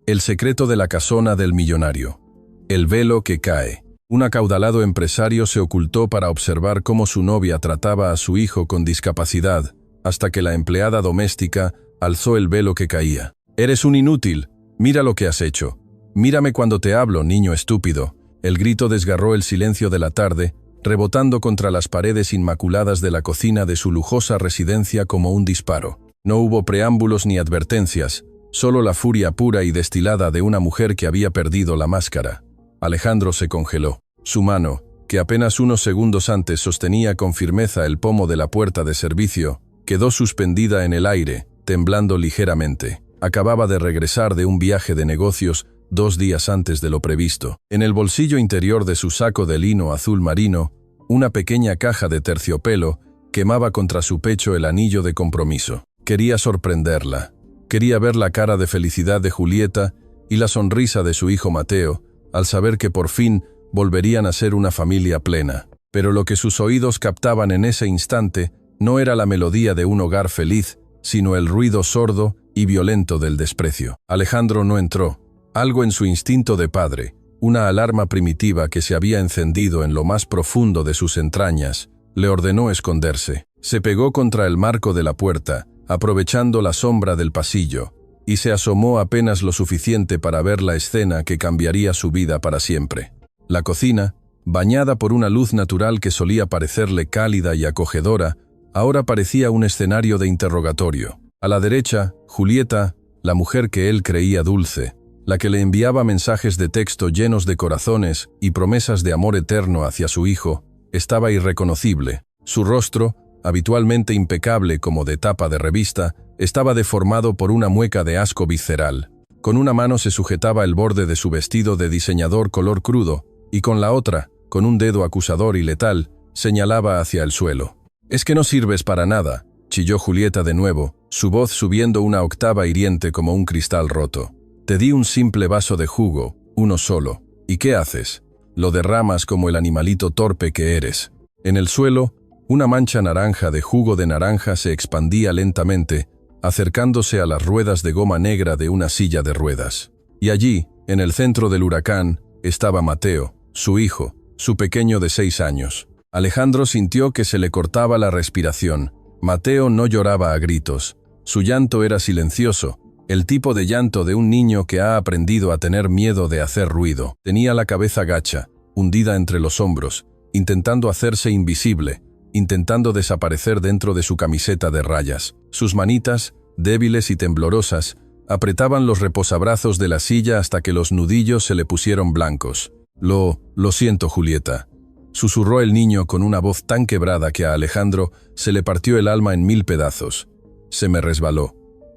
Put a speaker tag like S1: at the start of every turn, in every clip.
S1: El secreto de la casona del millonario. El velo que cae. Un acaudalado empresario se ocultó para observar cómo su novia trataba a su hijo con discapacidad, hasta que la empleada doméstica alzó el velo que caía. «Eres un inútil. Mira lo que has hecho. Mírame cuando te hablo, niño estúpido». El grito desgarró el silencio de la tarde, rebotando contra las paredes inmaculadas de la cocina de su lujosa residencia como un disparo. No hubo preámbulos ni advertencias, solo la furia pura y destilada de una mujer que había perdido la máscara. Alejandro se congeló. Su mano, que apenas unos segundos antes sostenía con firmeza el pomo de la puerta de servicio, quedó suspendida en el aire, temblando ligeramente. Acababa de regresar de un viaje de negocios 2 días antes de lo previsto. En el bolsillo interior de su saco de lino azul marino, una pequeña caja de terciopelo quemaba contra su pecho el anillo de compromiso. Quería sorprenderla. Quería ver la cara de felicidad de Julieta y la sonrisa de su hijo Mateo, al saber que por fin volverían a ser una familia plena. Pero lo que sus oídos captaban en ese instante no era la melodía de un hogar feliz, sino el ruido sordo y violento del desprecio. Alejandro no entró. Algo en su instinto de padre, una alarma primitiva que se había encendido en lo más profundo de sus entrañas, le ordenó esconderse. Se pegó contra el marco de la puerta, aprovechando la sombra del pasillo, y se asomó apenas lo suficiente para ver la escena que cambiaría su vida para siempre. La cocina, bañada por una luz natural que solía parecerle cálida y acogedora, ahora parecía un escenario de interrogatorio. A la derecha, Julieta, la mujer que él creía dulce, la que le enviaba mensajes de texto llenos de corazones y promesas de amor eterno hacia su hijo, estaba irreconocible. Su rostro, habitualmente impecable como de tapa de revista, estaba deformado por una mueca de asco visceral. Con una mano se sujetaba el borde de su vestido de diseñador color crudo, y con la otra, con un dedo acusador y letal, señalaba hacia el suelo. «Es que no sirves para nada», chilló Julieta de nuevo, su voz subiendo una octava hiriente como un cristal roto. «Te di un simple vaso de jugo, uno solo. ¿Y qué haces? Lo derramas como el animalito torpe que eres». En el suelo, una mancha naranja de jugo de naranja se expandía lentamente, acercándose a las ruedas de goma negra de una silla de ruedas. Y allí, en el centro del huracán, estaba Mateo, su hijo, su pequeño de 6 años. Alejandro sintió que se le cortaba la respiración. Mateo no lloraba a gritos. Su llanto era silencioso, el tipo de llanto de un niño que ha aprendido a tener miedo de hacer ruido. Tenía la cabeza gacha, hundida entre los hombros, intentando hacerse invisible, intentando desaparecer dentro de su camiseta de rayas. Sus manitas, débiles y temblorosas, apretaban los reposabrazos de la silla hasta que los nudillos se le pusieron blancos. Lo siento, Julieta», susurró el niño con una voz tan quebrada que a Alejandro se le partió el alma en 1000 pedazos. «Se me resbaló.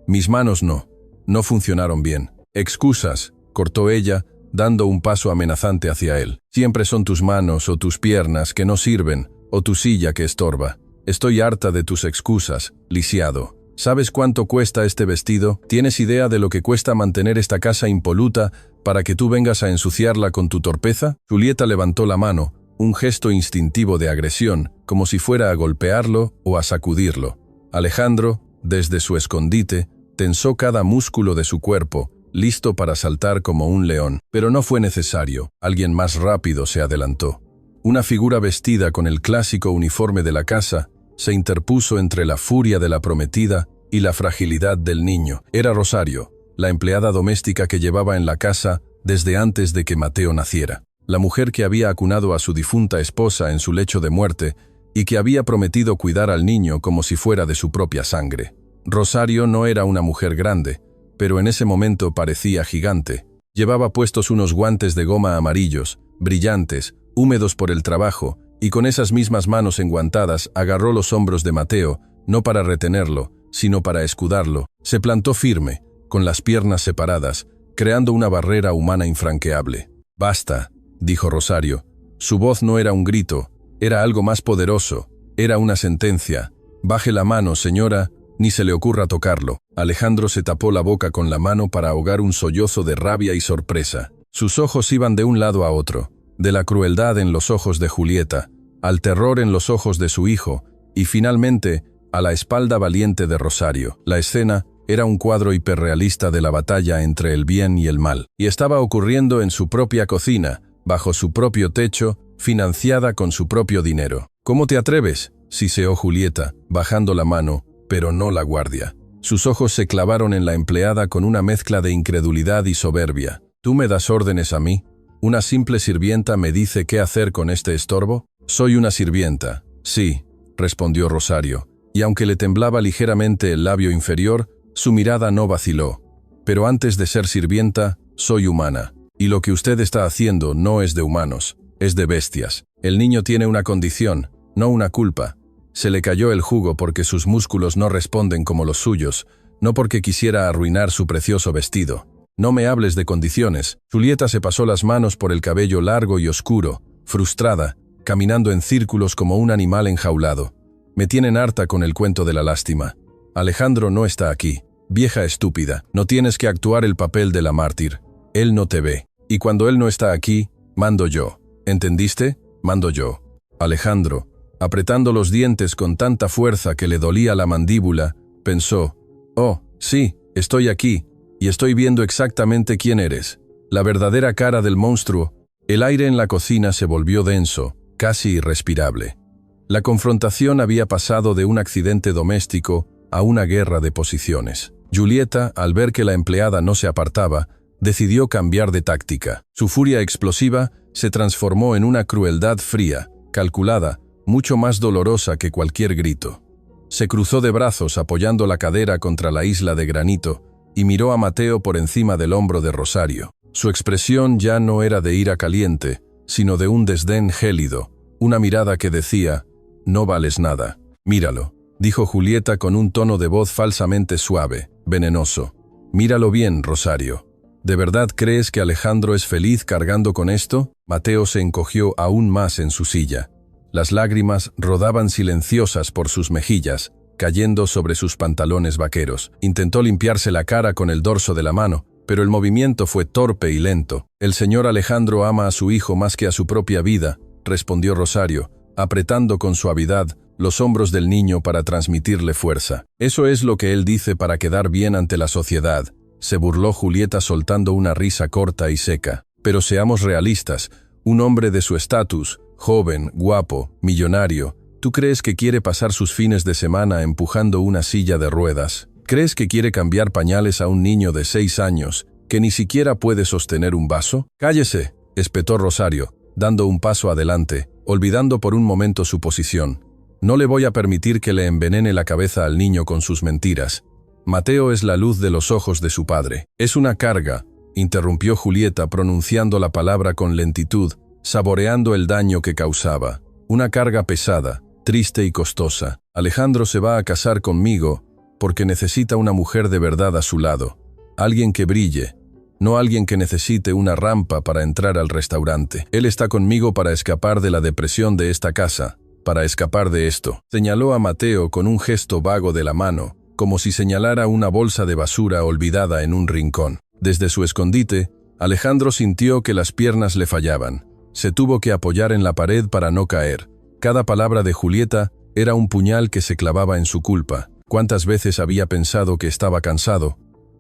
S1: Mis manos no funcionaron bien». «Excusas», cortó ella, dando un paso amenazante hacia él. «Siempre son tus manos o tus piernas que no sirven, o tu silla que estorba. Estoy harta de tus excusas, lisiado. ¿Sabes cuánto cuesta este vestido? ¿Tienes idea de lo que cuesta mantener esta casa impoluta para que tú vengas a ensuciarla con tu torpeza?» Julieta levantó la mano, un gesto instintivo de agresión, como si fuera a golpearlo o a sacudirlo. Alejandro, desde su escondite, tensó cada músculo de su cuerpo, listo para saltar como un león. Pero no fue necesario. Alguien más rápido se adelantó. Una figura vestida con el clásico uniforme de la casa se interpuso entre la furia de la prometida y la fragilidad del niño. Era Rosario, la empleada doméstica que llevaba en la casa desde antes de que Mateo naciera. La mujer que había acunado a su difunta esposa en su lecho de muerte y que había prometido cuidar al niño como si fuera de su propia sangre. Rosario no era una mujer grande, pero en ese momento parecía gigante. Llevaba puestos unos guantes de goma amarillos, brillantes, húmedos por el trabajo, y con esas mismas manos enguantadas agarró los hombros de Mateo, no para retenerlo, sino para escudarlo. Se plantó firme, con las piernas separadas, creando una barrera humana infranqueable. «Basta», dijo Rosario. Su voz no era un grito, era algo más poderoso, era una sentencia. «Baje la mano, señora, ni se le ocurra tocarlo». Alejandro se tapó la boca con la mano para ahogar un sollozo de rabia y sorpresa. Sus ojos iban de un lado a otro, de la crueldad en los ojos de Julieta, al terror en los ojos de su hijo, y finalmente a la espalda valiente de Rosario. La escena, Era un cuadro hiperrealista de la batalla entre el bien y el mal, y estaba ocurriendo en su propia cocina, bajo su propio techo, financiada con su propio dinero. «¿Cómo te atreves?», siseó Julieta, bajando la mano, pero no la guardia. Sus ojos se clavaron en la empleada con una mezcla de incredulidad y soberbia. «¿Tú me das órdenes a mí? ¿Una simple sirvienta me dice qué hacer con este estorbo?» «Soy una sirvienta». «Sí», respondió Rosario, y aunque le temblaba ligeramente el labio inferior, su mirada no vaciló. «Pero antes de ser sirvienta, soy humana. Y lo que usted está haciendo no es de humanos, es de bestias. El niño tiene una condición, no una culpa. Se le cayó el jugo porque sus músculos no responden como los suyos, no porque quisiera arruinar su precioso vestido. No me hables de condiciones». Julieta se pasó las manos por el cabello largo y oscuro, frustrada, caminando en círculos como un animal enjaulado. «Me tienen harta con el cuento de la lástima. Alejandro no está aquí. Vieja estúpida, no tienes que actuar el papel de la mártir. Él no te ve. Y cuando él no está aquí, mando yo. ¿Entendiste? Mando yo». Alejandro, apretando los dientes con tanta fuerza que le dolía la mandíbula, pensó: «Oh, sí, estoy aquí, y estoy viendo exactamente quién eres. La verdadera cara del monstruo». El aire en la cocina se volvió denso, casi irrespirable. La confrontación había pasado de un accidente doméstico a una guerra de posiciones. Julieta, al ver que la empleada no se apartaba, decidió cambiar de táctica. Su furia explosiva se transformó en una crueldad fría, calculada, mucho más dolorosa que cualquier grito. Se cruzó de brazos apoyando la cadera contra la isla de granito y miró a Mateo por encima del hombro de Rosario. Su expresión ya no era de ira caliente, sino de un desdén gélido, una mirada que decía: «No vales nada. Míralo», dijo Julieta con un tono de voz falsamente suave, venenoso. «Míralo bien, Rosario. ¿De verdad crees que Alejandro es feliz cargando con esto?». Mateo se encogió aún más en su silla. Las lágrimas rodaban silenciosas por sus mejillas, cayendo sobre sus pantalones vaqueros. Intentó limpiarse la cara con el dorso de la mano, pero el movimiento fue torpe y lento. «El señor Alejandro ama a su hijo más que a su propia vida», respondió Rosario, apretando con suavidad los hombros del niño para transmitirle fuerza. «Eso es lo que él dice para quedar bien ante la sociedad», se burló Julieta soltando una risa corta y seca. «Pero seamos realistas, un hombre de su estatus, joven, guapo, millonario, ¿tú crees que quiere pasar sus fines de semana empujando una silla de ruedas? ¿Crees que quiere cambiar pañales a un niño de 6 años que ni siquiera puede sostener un vaso?» «Cállese», espetó Rosario, dando un paso adelante, olvidando por un momento su posición. «No le voy a permitir que le envenene la cabeza al niño con sus mentiras. Mateo es la luz de los ojos de su padre». «Es una carga», interrumpió Julieta pronunciando la palabra con lentitud, saboreando el daño que causaba. «Una carga pesada, triste y costosa. Alejandro se va a casar conmigo porque necesita una mujer de verdad a su lado. Alguien que brille, no alguien que necesite una rampa para entrar al restaurante. Él está conmigo para escapar de la depresión de esta casa, para escapar de esto». Señaló a Mateo con un gesto vago de la mano, como si señalara una bolsa de basura olvidada en un rincón. Desde su escondite, Alejandro sintió que las piernas le fallaban. Se tuvo que apoyar en la pared para no caer. Cada palabra de Julieta era un puñal que se clavaba en su culpa. ¿Cuántas veces había pensado que estaba cansado?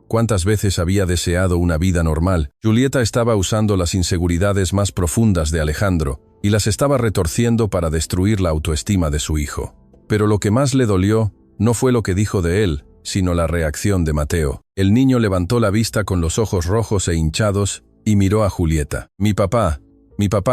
S1: ¿Cuántas veces había deseado una vida normal? Julieta estaba usando las inseguridades más profundas de Alejandro y las estaba retorciendo para destruir la autoestima de su hijo. Pero lo que más le dolió no fue lo que dijo de él, sino la reacción de Mateo. El niño levantó la vista con los ojos rojos e hinchados y miró a Julieta. ¿Mi papá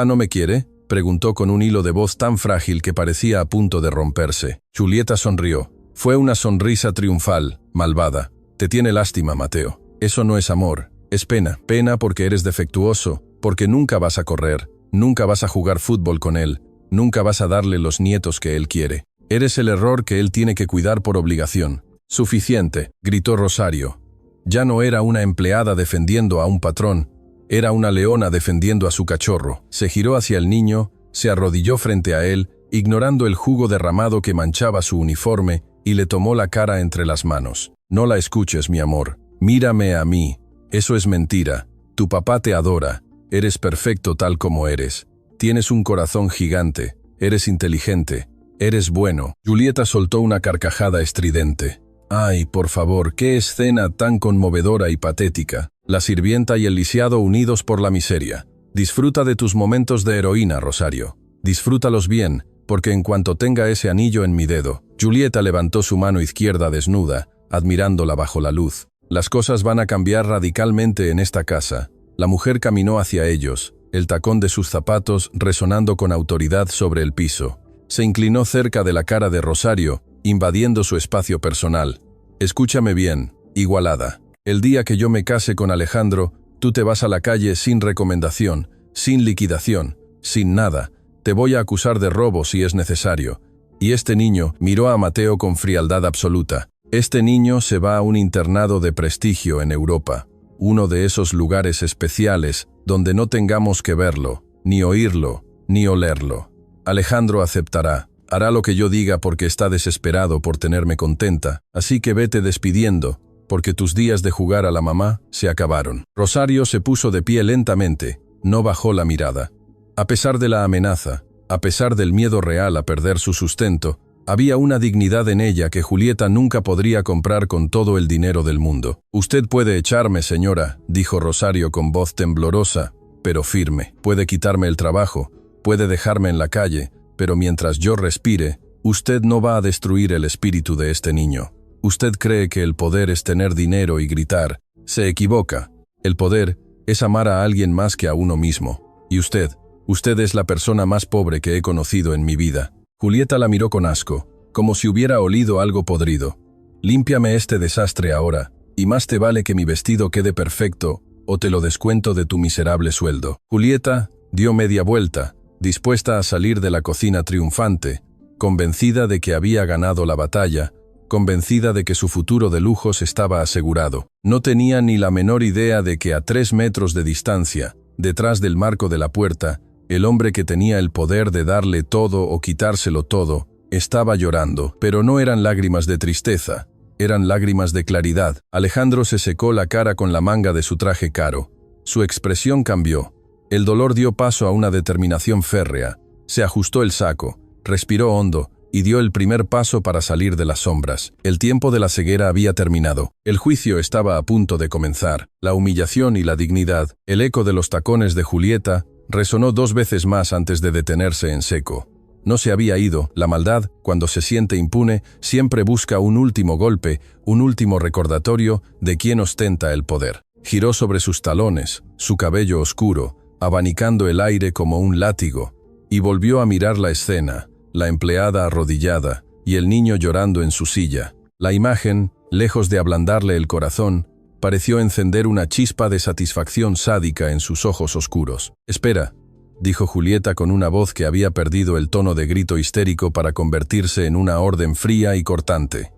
S1: no me quiere?», preguntó con un hilo de voz tan frágil que parecía a punto de romperse. Julieta sonrió. Fue una sonrisa triunfal, malvada. «Te tiene lástima, Mateo. Eso no es amor, es pena. Pena porque eres defectuoso, porque nunca vas a correr, nunca vas a jugar fútbol con él, nunca vas a darle los nietos que él quiere. Eres el error que él tiene que cuidar por obligación». «Suficiente», gritó Rosario. Ya no era una empleada defendiendo a un patrón, era una leona defendiendo a su cachorro. Se giró hacia el niño, se arrodilló frente a él, ignorando el jugo derramado que manchaba su uniforme, y le tomó la cara entre las manos. «No la escuches, mi amor. Mírame a mí. Eso es mentira. Tu papá te adora. Eres perfecto tal como eres. Tienes un corazón gigante. Eres inteligente. Eres bueno». Julieta soltó una carcajada estridente. Ay, por favor, qué escena tan conmovedora y patética. La sirvienta y el lisiado unidos por la miseria. Disfruta de tus momentos de heroína, Rosario. Disfrútalos bien, porque en cuanto tenga ese anillo en mi dedo. Julieta levantó su mano izquierda desnuda, admirándola bajo la luz. Las cosas van a cambiar radicalmente en esta casa. La mujer caminó hacia ellos, el tacón de sus zapatos resonando con autoridad sobre el piso. Se inclinó cerca de la cara de Rosario, invadiendo su espacio personal. Escúchame bien, Igualada. El día que yo me case con Alejandro, tú te vas a la calle sin recomendación, sin liquidación, sin nada. Te voy a acusar de robo si es necesario. Y este niño miró a Mateo con frialdad absoluta. Este niño se va a un internado de prestigio en Europa. Uno de esos lugares especiales donde no tengamos que verlo, ni oírlo, ni olerlo. Alejandro aceptará. Hará lo que yo diga porque está desesperado por tenerme contenta, así que vete despidiendo, porque tus días de jugar a la mamá se acabaron. Rosario se puso de pie lentamente, no bajó la mirada. A pesar de la amenaza, a pesar del miedo real a perder su sustento, había una dignidad en ella que Julieta nunca podría comprar con todo el dinero del mundo. «Usted puede echarme, señora», dijo Rosario con voz temblorosa, pero firme. «Puede quitarme el trabajo, puede dejarme en la calle, pero mientras yo respire, usted no va a destruir el espíritu de este niño. Usted cree que el poder es tener dinero y gritar. Se equivoca. El poder es amar a alguien más que a uno mismo. Y usted es la persona más pobre que he conocido en mi vida». Julieta la miró con asco, como si hubiera olido algo podrido. «Límpiame este desastre ahora, y más te vale que mi vestido quede perfecto, o te lo descuento de tu miserable sueldo». Julieta dio media vuelta, dispuesta a salir de la cocina triunfante, convencida de que había ganado la batalla, convencida de que su futuro de lujos estaba asegurado. No tenía ni la menor idea de que a 3 metros de distancia, detrás del marco de la puerta, el hombre que tenía el poder de darle todo o quitárselo todo, estaba llorando, pero no eran lágrimas de tristeza, eran lágrimas de claridad. Alejandro se secó la cara con la manga de su traje caro. Su expresión cambió. El dolor dio paso a una determinación férrea. Se ajustó el saco, respiró hondo y dio el primer paso para salir de las sombras. El tiempo de la ceguera había terminado. El juicio estaba a punto de comenzar. La humillación y la dignidad, el eco de los tacones de Julieta, resonó 2 veces más antes de detenerse en seco. No se había ido. La maldad, cuando se siente impune, siempre busca un último golpe, un último recordatorio de quién ostenta el poder. Giró sobre sus talones, su cabello oscuro, abanicando el aire como un látigo, y volvió a mirar la escena, la empleada arrodillada y el niño llorando en su silla. La imagen, lejos de ablandarle el corazón, pareció encender una chispa de satisfacción sádica en sus ojos oscuros. «Espera», dijo Julieta con una voz que había perdido el tono de grito histérico para convertirse en una orden fría y cortante.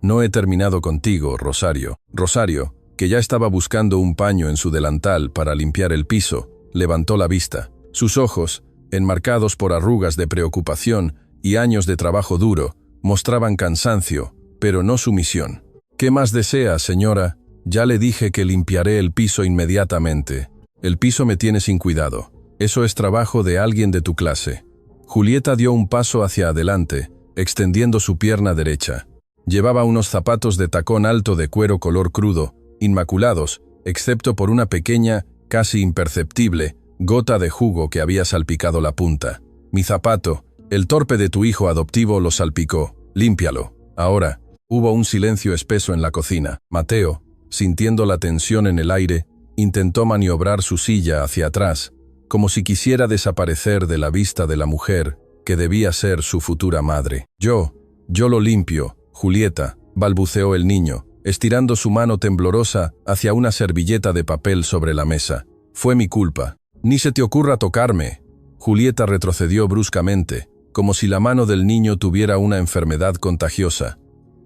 S1: «No he terminado contigo, Rosario». Rosario, que ya estaba buscando un paño en su delantal para limpiar el piso, levantó la vista. Sus ojos, enmarcados por arrugas de preocupación y años de trabajo duro, mostraban cansancio, pero no sumisión. «¿Qué más desea, señora? Ya le dije que limpiaré el piso inmediatamente. El piso me tiene sin cuidado. Eso es trabajo de alguien de tu clase». Julieta dio un paso hacia adelante, extendiendo su pierna derecha. Llevaba unos zapatos de tacón alto de cuero color crudo, inmaculados, excepto por una pequeña, casi imperceptible, gota de jugo que había salpicado la punta. «Mi zapato, el torpe de tu hijo adoptivo lo salpicó. Límpialo. Ahora». Hubo un silencio espeso en la cocina. Mateo, sintiendo la tensión en el aire, intentó maniobrar su silla hacia atrás, como si quisiera desaparecer de la vista de la mujer que debía ser su futura madre. Yo lo limpio, Julieta», balbuceó el niño, estirando su mano temblorosa hacia una servilleta de papel sobre la mesa. «Fue mi culpa». «Ni se te ocurra tocarme». Julieta retrocedió bruscamente, como si la mano del niño tuviera una enfermedad contagiosa.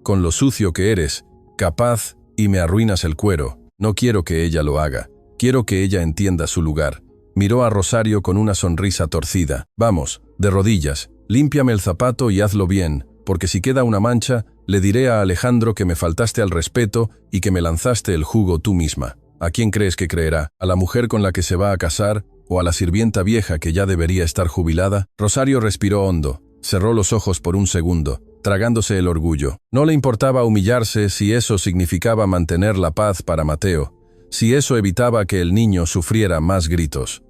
S1: «Con lo sucio que eres, capaz, y me arruinas el cuero. No quiero que ella lo haga. Quiero que ella entienda su lugar». Miró a Rosario con una sonrisa torcida. «Vamos, de rodillas, límpiame el zapato y hazlo bien, porque si queda una mancha, le diré a Alejandro que me faltaste al respeto y que me lanzaste el jugo tú misma». ¿A quién crees que creerá? ¿A la mujer con la que se va a casar o a la sirvienta vieja que ya debería estar jubilada? Rosario respiró hondo, cerró los ojos por un segundo, tragándose el orgullo. No le importaba humillarse si eso significaba mantener la paz para Mateo, si eso evitaba que el niño sufriera más gritos.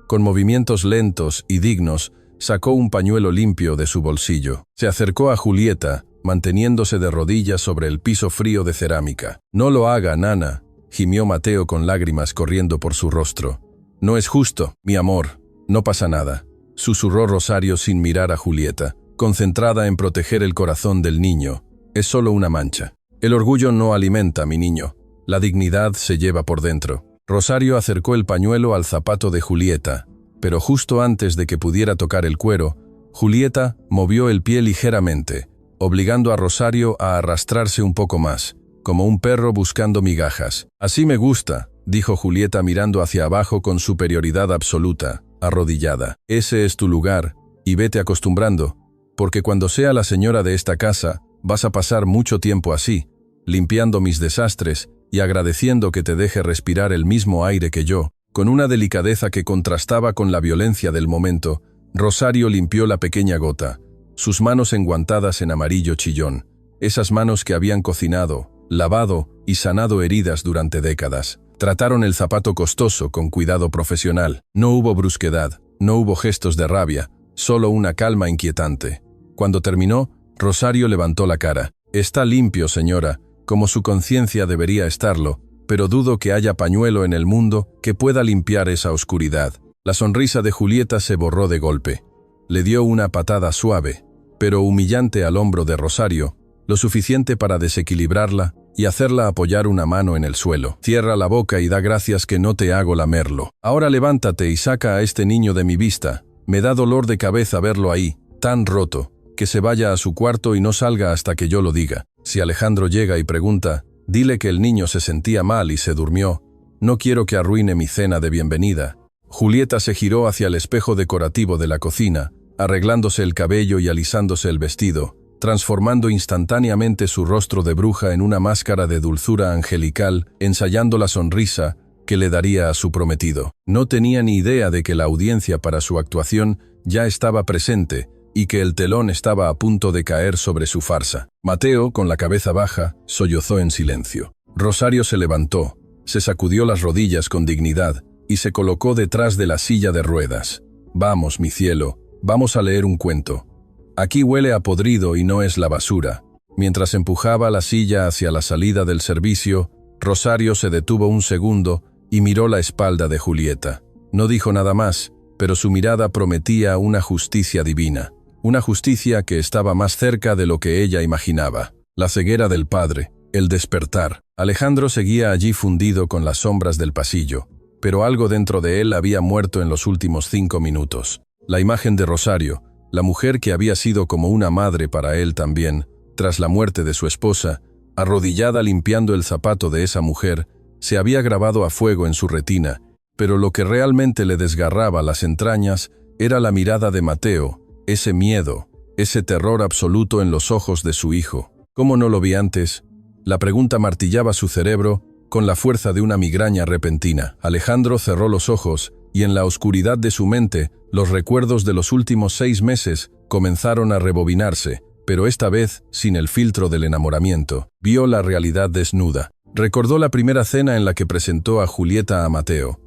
S1: Con movimientos lentos y dignos, sacó un pañuelo limpio de su bolsillo. Se acercó a Julieta, manteniéndose de rodillas sobre el piso frío de cerámica. «No lo haga, nana», gimió Mateo con lágrimas corriendo por su rostro. «No es justo, mi amor, no pasa nada», susurró Rosario sin mirar a Julieta, concentrada en proteger el corazón del niño. «Es solo una mancha. El orgullo no alimenta, mi niño. La dignidad se lleva por dentro». Rosario acercó el pañuelo al zapato de Julieta, pero justo antes de que pudiera tocar el cuero, Julieta movió el pie ligeramente, obligando a Rosario a arrastrarse un poco más, como un perro buscando migajas. «Así me gusta», dijo Julieta mirando hacia abajo con superioridad absoluta, arrodillada. «Ese es tu lugar, y vete acostumbrando, porque cuando sea la señora de esta casa, vas a pasar mucho tiempo así, limpiando mis desastres y agradeciendo que te deje respirar el mismo aire que yo». Con una delicadeza que contrastaba con la violencia del momento, Rosario limpió la pequeña gota, sus manos enguantadas en amarillo chillón, esas manos que habían cocinado, lavado y sanado heridas durante décadas. Trataron el zapato costoso con cuidado profesional. No hubo brusquedad, no hubo gestos de rabia, solo una calma inquietante. Cuando terminó, Rosario levantó la cara. «Está limpio, señora, como su conciencia debería estarlo, pero dudo que haya pañuelo en el mundo que pueda limpiar esa oscuridad». La sonrisa de Julieta se borró de golpe. Le dio una patada suave, pero humillante al hombro de Rosario, lo suficiente para desequilibrarla y hacerla apoyar una mano en el suelo. «Cierra la boca y da gracias que no te hago lamerlo. Ahora levántate y saca a este niño de mi vista. Me da dolor de cabeza verlo ahí, tan roto, que se vaya a su cuarto y no salga hasta que yo lo diga. Si Alejandro llega y pregunta, dile que el niño se sentía mal y se durmió. No quiero que arruine mi cena de bienvenida». Julieta se giró hacia el espejo decorativo de la cocina, arreglándose el cabello y alisándose el vestido, transformando instantáneamente su rostro de bruja en una máscara de dulzura angelical, ensayando la sonrisa que le daría a su prometido. No tenía ni idea de que la audiencia para su actuación ya estaba presente y que el telón estaba a punto de caer sobre su farsa. Mateo, con la cabeza baja, sollozó en silencio. Rosario se levantó, se sacudió las rodillas con dignidad y se colocó detrás de la silla de ruedas. «Vamos, mi cielo, vamos a leer un cuento. Aquí huele a podrido y no es la basura». Mientras empujaba la silla hacia la salida del servicio, Rosario se detuvo un segundo y miró la espalda de Julieta. No dijo nada más, pero su mirada prometía una justicia divina. Una justicia que estaba más cerca de lo que ella imaginaba. La ceguera del padre, el despertar. Alejandro seguía allí fundido con las sombras del pasillo, pero algo dentro de él había muerto en los últimos 5 minutos. La imagen de Rosario, la mujer que había sido como una madre para él también, tras la muerte de su esposa, arrodillada limpiando el zapato de esa mujer, se había grabado a fuego en su retina, pero lo que realmente le desgarraba las entrañas era la mirada de Mateo, ese miedo, ese terror absoluto en los ojos de su hijo. ¿Cómo no lo vi antes? La pregunta martillaba su cerebro con la fuerza de una migraña repentina. Alejandro cerró los ojos y en la oscuridad de su mente, los recuerdos de los últimos 6 meses comenzaron a rebobinarse, pero esta vez sin el filtro del enamoramiento. Vio la realidad desnuda. Recordó la primera cena en la que presentó a Julieta a Mateo.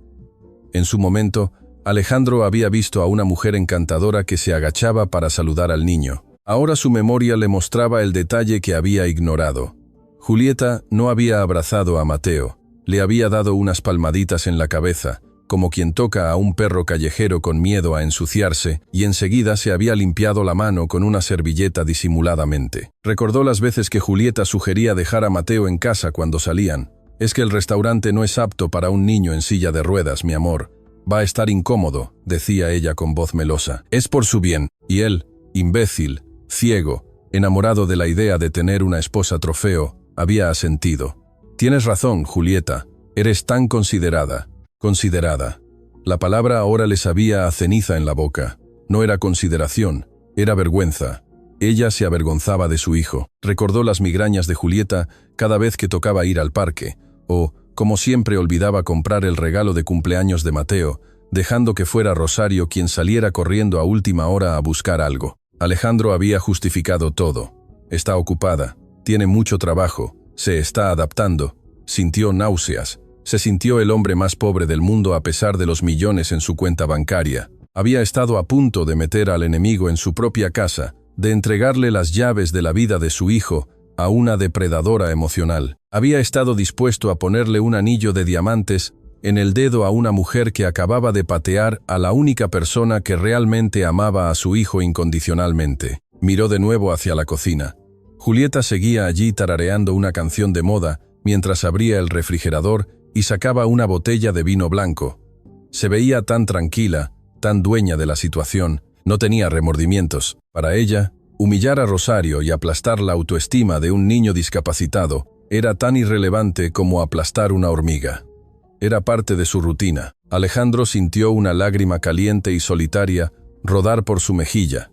S1: En su momento, Alejandro había visto a una mujer encantadora que se agachaba para saludar al niño. Ahora su memoria le mostraba el detalle que había ignorado. Julieta no había abrazado a Mateo, le había dado unas palmaditas en la cabeza, como quien toca a un perro callejero con miedo a ensuciarse, y enseguida se había limpiado la mano con una servilleta disimuladamente. Recordó las veces que Julieta sugería dejar a Mateo en casa cuando salían. «Es que el restaurante no es apto para un niño en silla de ruedas, mi amor. Va a estar incómodo», decía ella con voz melosa. «Es por su bien». Y él, imbécil, ciego, enamorado de la idea de tener una esposa trofeo, había asentido. «Tienes razón, Julieta. Eres tan considerada». Considerada. La palabra ahora le sabía a ceniza en la boca. No era consideración, era vergüenza. Ella se avergonzaba de su hijo. Recordó las migrañas de Julieta cada vez que tocaba ir al parque, o, como siempre, olvidaba comprar el regalo de cumpleaños de Mateo, dejando que fuera Rosario quien saliera corriendo a última hora a buscar algo. Alejandro había justificado todo. Está ocupada, tiene mucho trabajo, se está adaptando. Sintió náuseas. Se sintió el hombre más pobre del mundo a pesar de los millones en su cuenta bancaria. Había estado a punto de meter al enemigo en su propia casa, de entregarle las llaves de la vida de su hijo a una depredadora emocional. Había estado dispuesto a ponerle un anillo de diamantes en el dedo a una mujer que acababa de patear a la única persona que realmente amaba a su hijo incondicionalmente. Miró de nuevo hacia la cocina. Julieta seguía allí tarareando una canción de moda mientras abría el refrigerador y sacaba una botella de vino blanco. Se veía tan tranquila, tan dueña de la situación, no tenía remordimientos. Para ella, humillar a Rosario y aplastar la autoestima de un niño discapacitado era tan irrelevante como aplastar una hormiga. Era parte de su rutina. Alejandro sintió una lágrima caliente y solitaria rodar por su mejilla.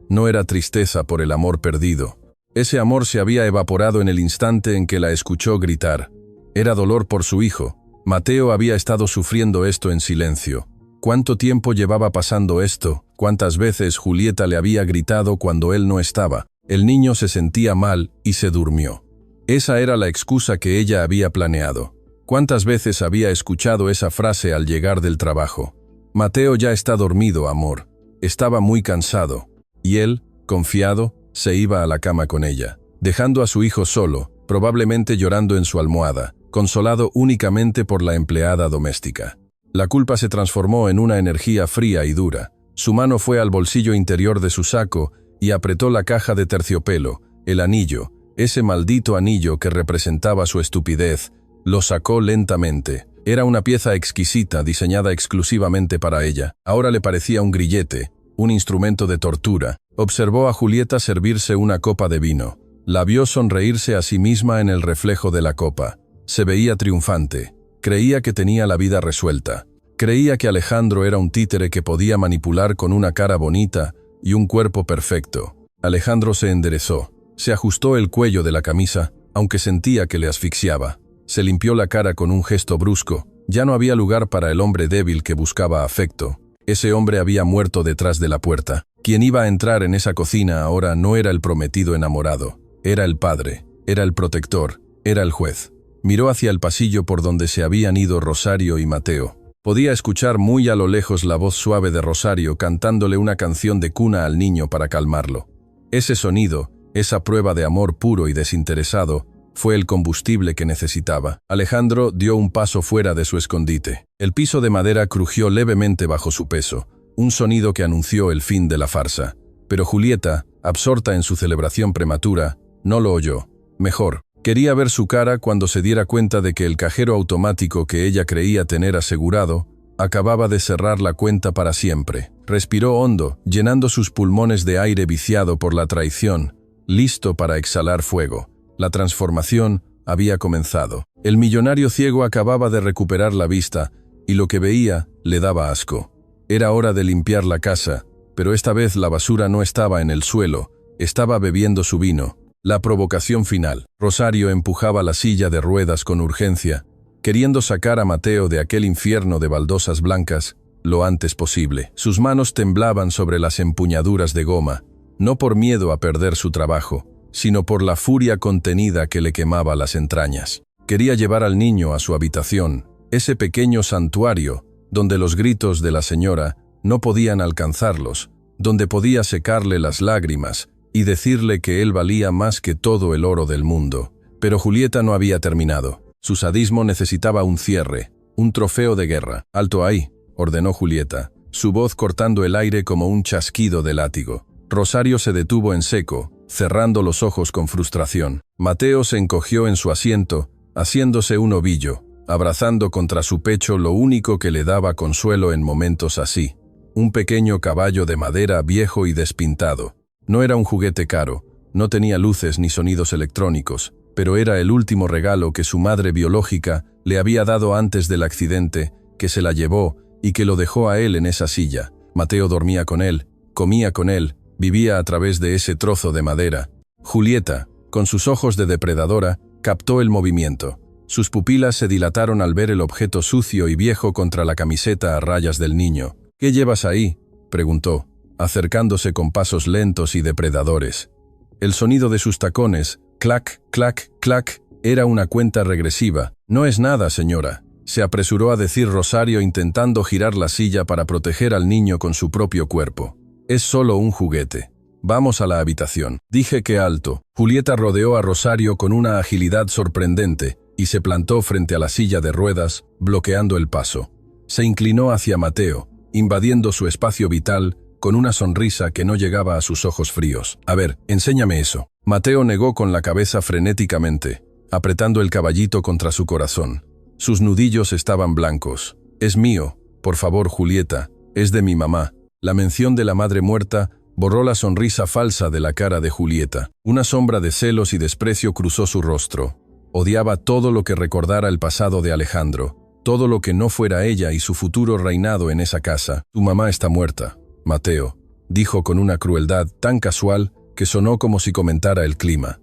S1: No era tristeza por el amor perdido. Ese amor se había evaporado en el instante en que la escuchó gritar. Era dolor por su hijo. Mateo había estado sufriendo esto en silencio. ¿Cuánto tiempo llevaba pasando esto? ¿Cuántas veces Julieta le había gritado cuando él no estaba? El niño se sentía mal y se durmió. Esa era la excusa que ella había planeado. ¿Cuántas veces había escuchado esa frase al llegar del trabajo? Mateo ya está dormido, amor. Estaba muy cansado. Y él, confiado, se iba a la cama con ella, dejando a su hijo solo, probablemente llorando en su almohada, consolado únicamente por la empleada doméstica. La culpa se transformó en una energía fría y dura. Su mano fue al bolsillo interior de su saco y apretó la caja de terciopelo, el anillo, ese maldito anillo que representaba su estupidez. Lo sacó lentamente. Era una pieza exquisita diseñada exclusivamente para ella. Ahora le parecía un grillete, un instrumento de tortura. Observó a Julieta servirse una copa de vino. La vio sonreírse a sí misma en el reflejo de la copa. Se veía triunfante. Creía que tenía la vida resuelta. Creía que Alejandro era un títere que podía manipular con una cara bonita y un cuerpo perfecto. Alejandro se enderezó. Se ajustó el cuello de la camisa, aunque sentía que le asfixiaba. Se limpió la cara con un gesto brusco. Ya no había lugar para el hombre débil que buscaba afecto. Ese hombre había muerto detrás de la puerta. Quien iba a entrar en esa cocina ahora no era el prometido enamorado. Era el padre, era el protector, era el juez. Miró hacia el pasillo por donde se habían ido Rosario y Mateo. Podía escuchar muy a lo lejos la voz suave de Rosario cantándole una canción de cuna al niño para calmarlo. Ese sonido, esa prueba de amor puro y desinteresado, fue el combustible que necesitaba. Alejandro dio un paso fuera de su escondite. El piso de madera crujió levemente bajo su peso, un sonido que anunció el fin de la farsa. Pero Julieta, absorta en su celebración prematura, no lo oyó. Mejor, quería ver su cara cuando se diera cuenta de que el cajero automático que ella creía tener asegurado acababa de cerrar la cuenta para siempre. Respiró hondo, llenando sus pulmones de aire viciado por la traición, listo para exhalar fuego. La transformación había comenzado. El millonario ciego acababa de recuperar la vista, y lo que veía le daba asco. Era hora de limpiar la casa, pero esta vez la basura no estaba en el suelo, estaba bebiendo su vino. La provocación final. Rosario empujaba la silla de ruedas con urgencia, queriendo sacar a Mateo de aquel infierno de baldosas blancas lo antes posible. Sus manos temblaban sobre las empuñaduras de goma, no por miedo a perder su trabajo, sino por la furia contenida que le quemaba las entrañas. Quería llevar al niño a su habitación, ese pequeño santuario, donde los gritos de la señora no podían alcanzarlos, donde podía secarle las lágrimas y decirle que él valía más que todo el oro del mundo. Pero Julieta no había terminado. Su sadismo necesitaba un cierre, un trofeo de guerra. «Alto ahí», ordenó Julieta, su voz cortando el aire como un chasquido de látigo. Rosario se detuvo en seco, cerrando los ojos con frustración. Mateo se encogió en su asiento, haciéndose un ovillo, abrazando contra su pecho lo único que le daba consuelo en momentos así. Un pequeño caballo de madera viejo y despintado. No era un juguete caro, no tenía luces ni sonidos electrónicos, pero era el último regalo que su madre biológica le había dado antes del accidente, que se la llevó y que lo dejó a él en esa silla. Mateo dormía con él, comía con él, vivía a través de ese trozo de madera. Julieta, con sus ojos de depredadora, captó el movimiento. Sus pupilas se dilataron al ver el objeto sucio y viejo contra la camiseta a rayas del niño. «¿Qué llevas ahí?», preguntó, acercándose con pasos lentos y depredadores. El sonido de sus tacones, clac, clac, clac, era una cuenta regresiva. No es nada, señora, se apresuró a decir Rosario intentando girar la silla para proteger al niño con su propio cuerpo. Es solo un juguete. Vamos a la habitación. Dije que alto. Julieta rodeó a Rosario con una agilidad sorprendente y se plantó frente a la silla de ruedas, bloqueando el paso. Se inclinó hacia Mateo, invadiendo su espacio vital con una sonrisa que no llegaba a sus ojos fríos. A ver, enséñame eso. Mateo negó con la cabeza frenéticamente, apretando el caballito contra su corazón. Sus nudillos estaban blancos. Es mío, por favor, Julieta, es de mi mamá. La mención de la madre muerta borró la sonrisa falsa de la cara de Julieta. Una sombra de celos y desprecio cruzó su rostro. Odiaba todo lo que recordara el pasado de Alejandro, todo lo que no fuera ella y su futuro reinado en esa casa. Tu mamá está muerta, Mateo, dijo con una crueldad tan casual que sonó como si comentara el clima.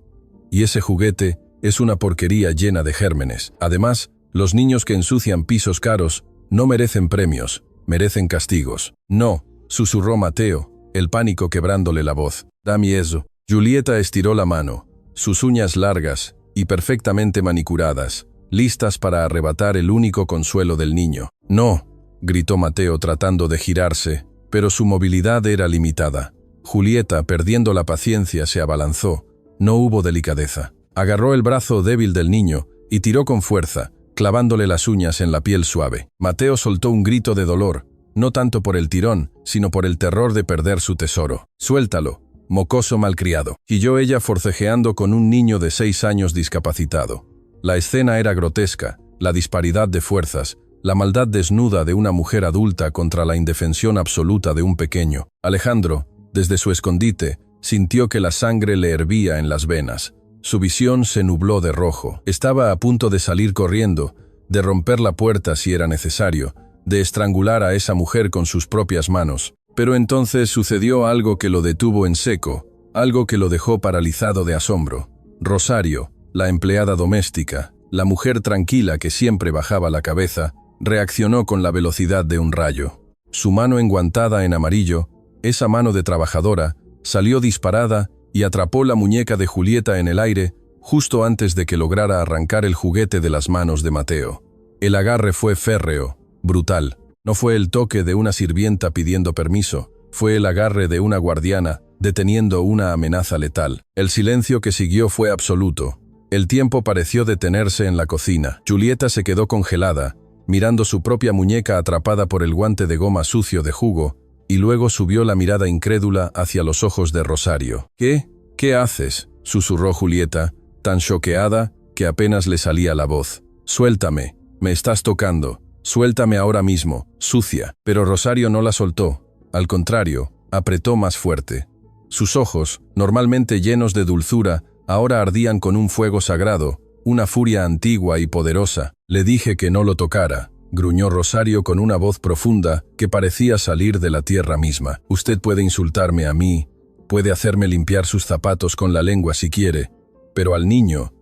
S1: Y ese juguete es una porquería llena de gérmenes. Además, los niños que ensucian pisos caros no merecen premios, merecen castigos. No, susurró Mateo, el pánico quebrándole la voz. Dame eso. Julieta estiró la mano, sus uñas largas y perfectamente manicuradas, listas para arrebatar el único consuelo del niño. No, gritó Mateo tratando de girarse, pero su movilidad era limitada. Julieta, perdiendo la paciencia, se abalanzó. No hubo delicadeza. Agarró el brazo débil del niño y tiró con fuerza, clavándole las uñas en la piel suave. Mateo soltó un grito de dolor, no tanto por el tirón, sino por el terror de perder su tesoro. Suéltalo, mocoso malcriado. Chilló ella forcejeando con un niño de 6 años discapacitado. La escena era grotesca, la disparidad de fuerzas, la maldad desnuda de una mujer adulta contra la indefensión absoluta de un pequeño. Alejandro, desde su escondite, sintió que la sangre le hervía en las venas. Su visión se nubló de rojo. Estaba a punto de salir corriendo, de romper la puerta si era necesario, de estrangular a esa mujer con sus propias manos. Pero entonces sucedió algo que lo detuvo en seco, algo que lo dejó paralizado de asombro. Rosario, la empleada doméstica, la mujer tranquila que siempre bajaba la cabeza, reaccionó con la velocidad de un rayo. Su mano enguantada en amarillo, esa mano de trabajadora, salió disparada y atrapó la muñeca de Julieta en el aire justo antes de que lograra arrancar el juguete de las manos de Mateo. El agarre fue férreo, brutal. No fue el toque de una sirvienta pidiendo permiso, fue el agarre de una guardiana deteniendo una amenaza letal. El silencio que siguió fue absoluto. El tiempo pareció detenerse en la cocina. Julieta se quedó congelada, mirando su propia muñeca atrapada por el guante de goma sucio de jugo, y luego subió la mirada incrédula hacia los ojos de Rosario. ¿Qué? ¿Qué haces?, susurró Julieta, tan choqueada que apenas le salía la voz. Suéltame, me estás tocando. Suéltame ahora mismo, sucia. Pero Rosario no la soltó. Al contrario, apretó más fuerte. Sus ojos, normalmente llenos de dulzura, ahora ardían con un fuego sagrado, una furia antigua y poderosa. Le dije que no lo tocara, gruñó Rosario con una voz profunda que parecía salir de la tierra misma. Usted puede insultarme a mí, puede hacerme limpiar sus zapatos con la lengua si quiere, pero al niño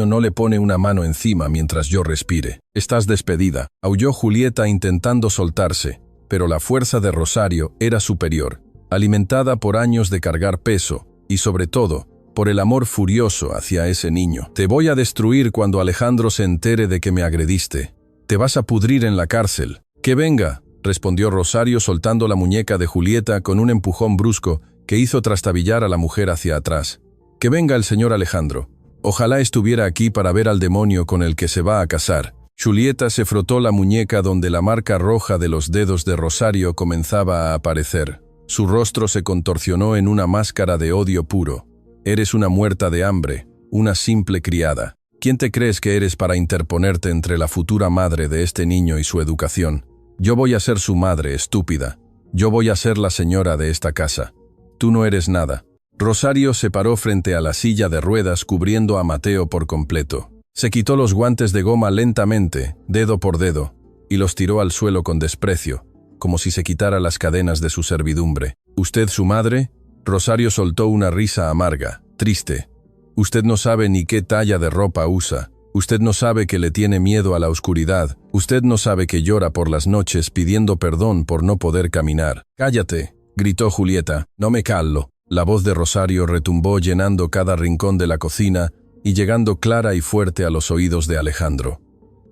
S1: no le pone una mano encima mientras yo respire. Estás despedida, aulló Julieta intentando soltarse, pero la fuerza de Rosario era superior, alimentada por años de cargar peso, y sobre todo, por el amor furioso hacia ese niño. Te voy a destruir cuando Alejandro se entere de que me agrediste. Te vas a pudrir en la cárcel. Que venga, respondió Rosario soltando la muñeca de Julieta con un empujón brusco que hizo trastabillar a la mujer hacia atrás. Que venga el señor Alejandro. Ojalá estuviera aquí para ver al demonio con el que se va a casar. Julieta se frotó la muñeca donde la marca roja de los dedos de Rosario comenzaba a aparecer. Su rostro se contorsionó en una máscara de odio puro. Eres una muerta de hambre, una simple criada. ¿Quién te crees que eres para interponerte entre la futura madre de este niño y su educación? Yo voy a ser su madre, estúpida. Yo voy a ser la señora de esta casa. Tú no eres nada. Rosario se paró frente a la silla de ruedas cubriendo a Mateo por completo. Se quitó los guantes de goma lentamente, dedo por dedo, y los tiró al suelo con desprecio, como si se quitara las cadenas de su servidumbre. ¿Usted su madre? Rosario soltó una risa amarga, triste. Usted no sabe ni qué talla de ropa usa. Usted no sabe que le tiene miedo a la oscuridad. Usted no sabe que llora por las noches pidiendo perdón por no poder caminar. «Cállate», gritó Julieta. «No me callo». La voz de Rosario retumbó llenando cada rincón de la cocina y llegando clara y fuerte a los oídos de Alejandro.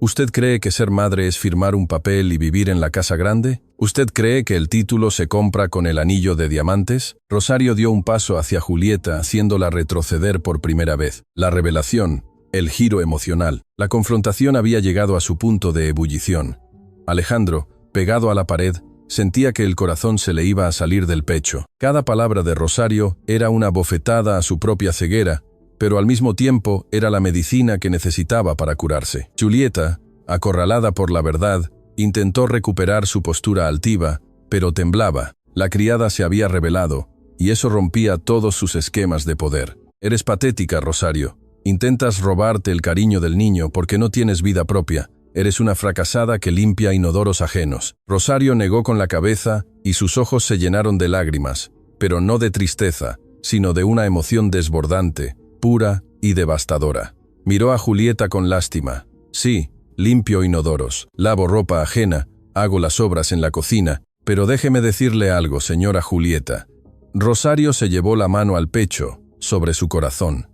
S1: ¿Usted cree que ser madre es firmar un papel y vivir en la casa grande? ¿Usted cree que el título se compra con el anillo de diamantes? Rosario dio un paso hacia Julieta, haciéndola retroceder por primera vez. La revelación, el giro emocional, la confrontación había llegado a su punto de ebullición. Alejandro, pegado a la pared, sentía que el corazón se le iba a salir del pecho. Cada palabra de Rosario era una bofetada a su propia ceguera, pero al mismo tiempo era la medicina que necesitaba para curarse. Julieta, acorralada por la verdad, intentó recuperar su postura altiva, pero temblaba. La criada se había rebelado, y eso rompía todos sus esquemas de poder. Eres patética, Rosario. Intentas robarte el cariño del niño porque no tienes vida propia. Eres una fracasada que limpia inodoros ajenos. Rosario negó con la cabeza y sus ojos se llenaron de lágrimas, pero no de tristeza, sino de una emoción desbordante, pura y devastadora. Miró a Julieta con lástima. Sí, limpio inodoros, lavo ropa ajena, hago las obras en la cocina, pero déjeme decirle algo, señora Julieta. Rosario se llevó la mano al pecho, sobre su corazón.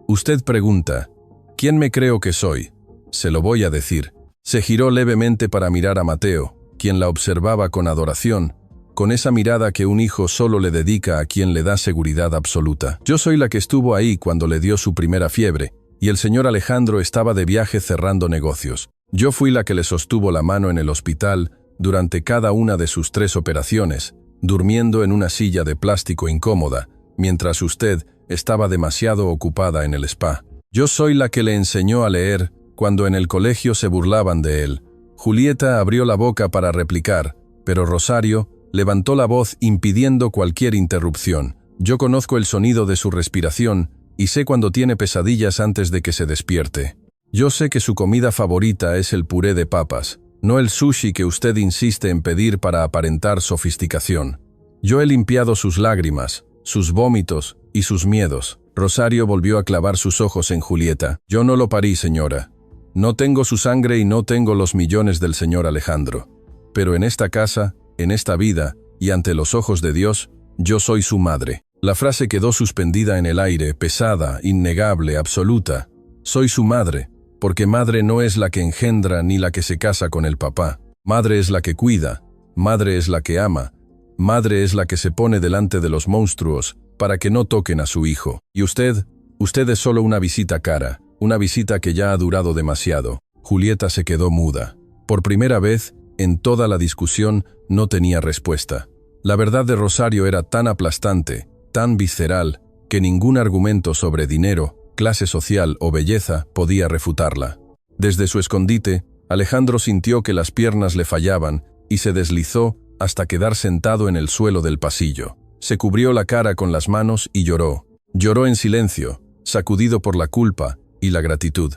S1: Usted pregunta, ¿quién me creo que soy? Se lo voy a decir. Se giró levemente para mirar a Mateo, quien la observaba con adoración, con esa mirada que un hijo solo le dedica a quien le da seguridad absoluta. Yo soy la que estuvo ahí cuando le dio su primera fiebre, y el señor Alejandro estaba de viaje cerrando negocios. Yo fui la que le sostuvo la mano en el hospital durante cada una de sus 3 operaciones, durmiendo en una silla de plástico incómoda, mientras usted estaba demasiado ocupada en el spa. Yo soy la que le enseñó a leer cuando en el colegio se burlaban de él. Julieta abrió la boca para replicar, pero Rosario levantó la voz impidiendo cualquier interrupción. Yo conozco el sonido de su respiración y sé cuando tiene pesadillas antes de que se despierte. Yo sé que su comida favorita es el puré de papas, no el sushi que usted insiste en pedir para aparentar sofisticación. Yo he limpiado sus lágrimas, sus vómitos y sus miedos. Rosario volvió a clavar sus ojos en Julieta. Yo no lo parí, señora. No tengo su sangre y no tengo los millones del señor Alejandro. Pero en esta casa, en esta vida, y ante los ojos de Dios, yo soy su madre. La frase quedó suspendida en el aire, pesada, innegable, absoluta. Soy su madre, porque madre no es la que engendra ni la que se casa con el papá. Madre es la que cuida, madre es la que ama, madre es la que se pone delante de los monstruos para que no toquen a su hijo. Y usted es solo una visita cara. Una visita que ya ha durado demasiado. Julieta se quedó muda. Por primera vez, en toda la discusión, no tenía respuesta. La verdad de Rosario era tan aplastante, tan visceral, que ningún argumento sobre dinero, clase social o belleza podía refutarla. Desde su escondite, Alejandro sintió que las piernas le fallaban y se deslizó hasta quedar sentado en el suelo del pasillo. Se cubrió la cara con las manos y lloró. Lloró en silencio, sacudido por la culpa y la gratitud.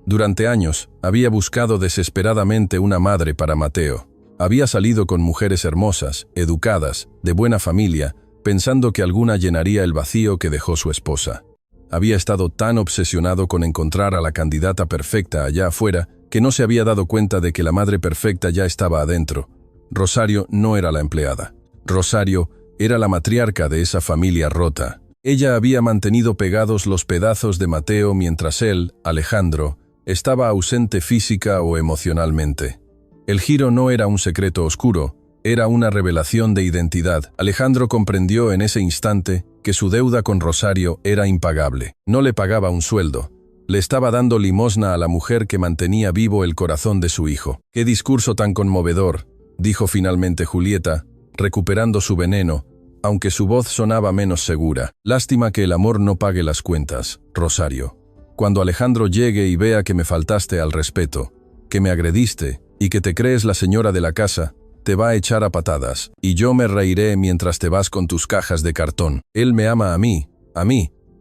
S1: Durante años, había buscado desesperadamente una madre para Mateo. Había salido con mujeres hermosas, educadas, de buena familia, pensando que alguna llenaría el vacío que dejó su esposa. Había estado tan obsesionado con encontrar a la candidata perfecta allá afuera que no se había dado cuenta de que la madre perfecta ya estaba adentro. Rosario no era la empleada. Rosario era la matriarca de esa familia rota. Ella había mantenido pegados los pedazos de Mateo mientras él, Alejandro, estaba ausente física o emocionalmente. El giro no era un secreto oscuro, era una revelación de identidad. Alejandro comprendió en ese instante que su deuda con Rosario era impagable. No le pagaba un sueldo. Le estaba dando limosna a la mujer que mantenía vivo el corazón de su hijo. «¡Qué discurso tan conmovedor!», dijo finalmente Julieta, recuperando su veneno, aunque su voz sonaba menos segura. «Lástima que el amor no pague las cuentas, Rosario. Cuando Alejandro llegue y vea que me faltaste al respeto, que me agrediste y que te crees la señora de la casa, te va a echar a patadas, y yo me reiré mientras te vas con tus cajas de cartón. Él me ama a mí,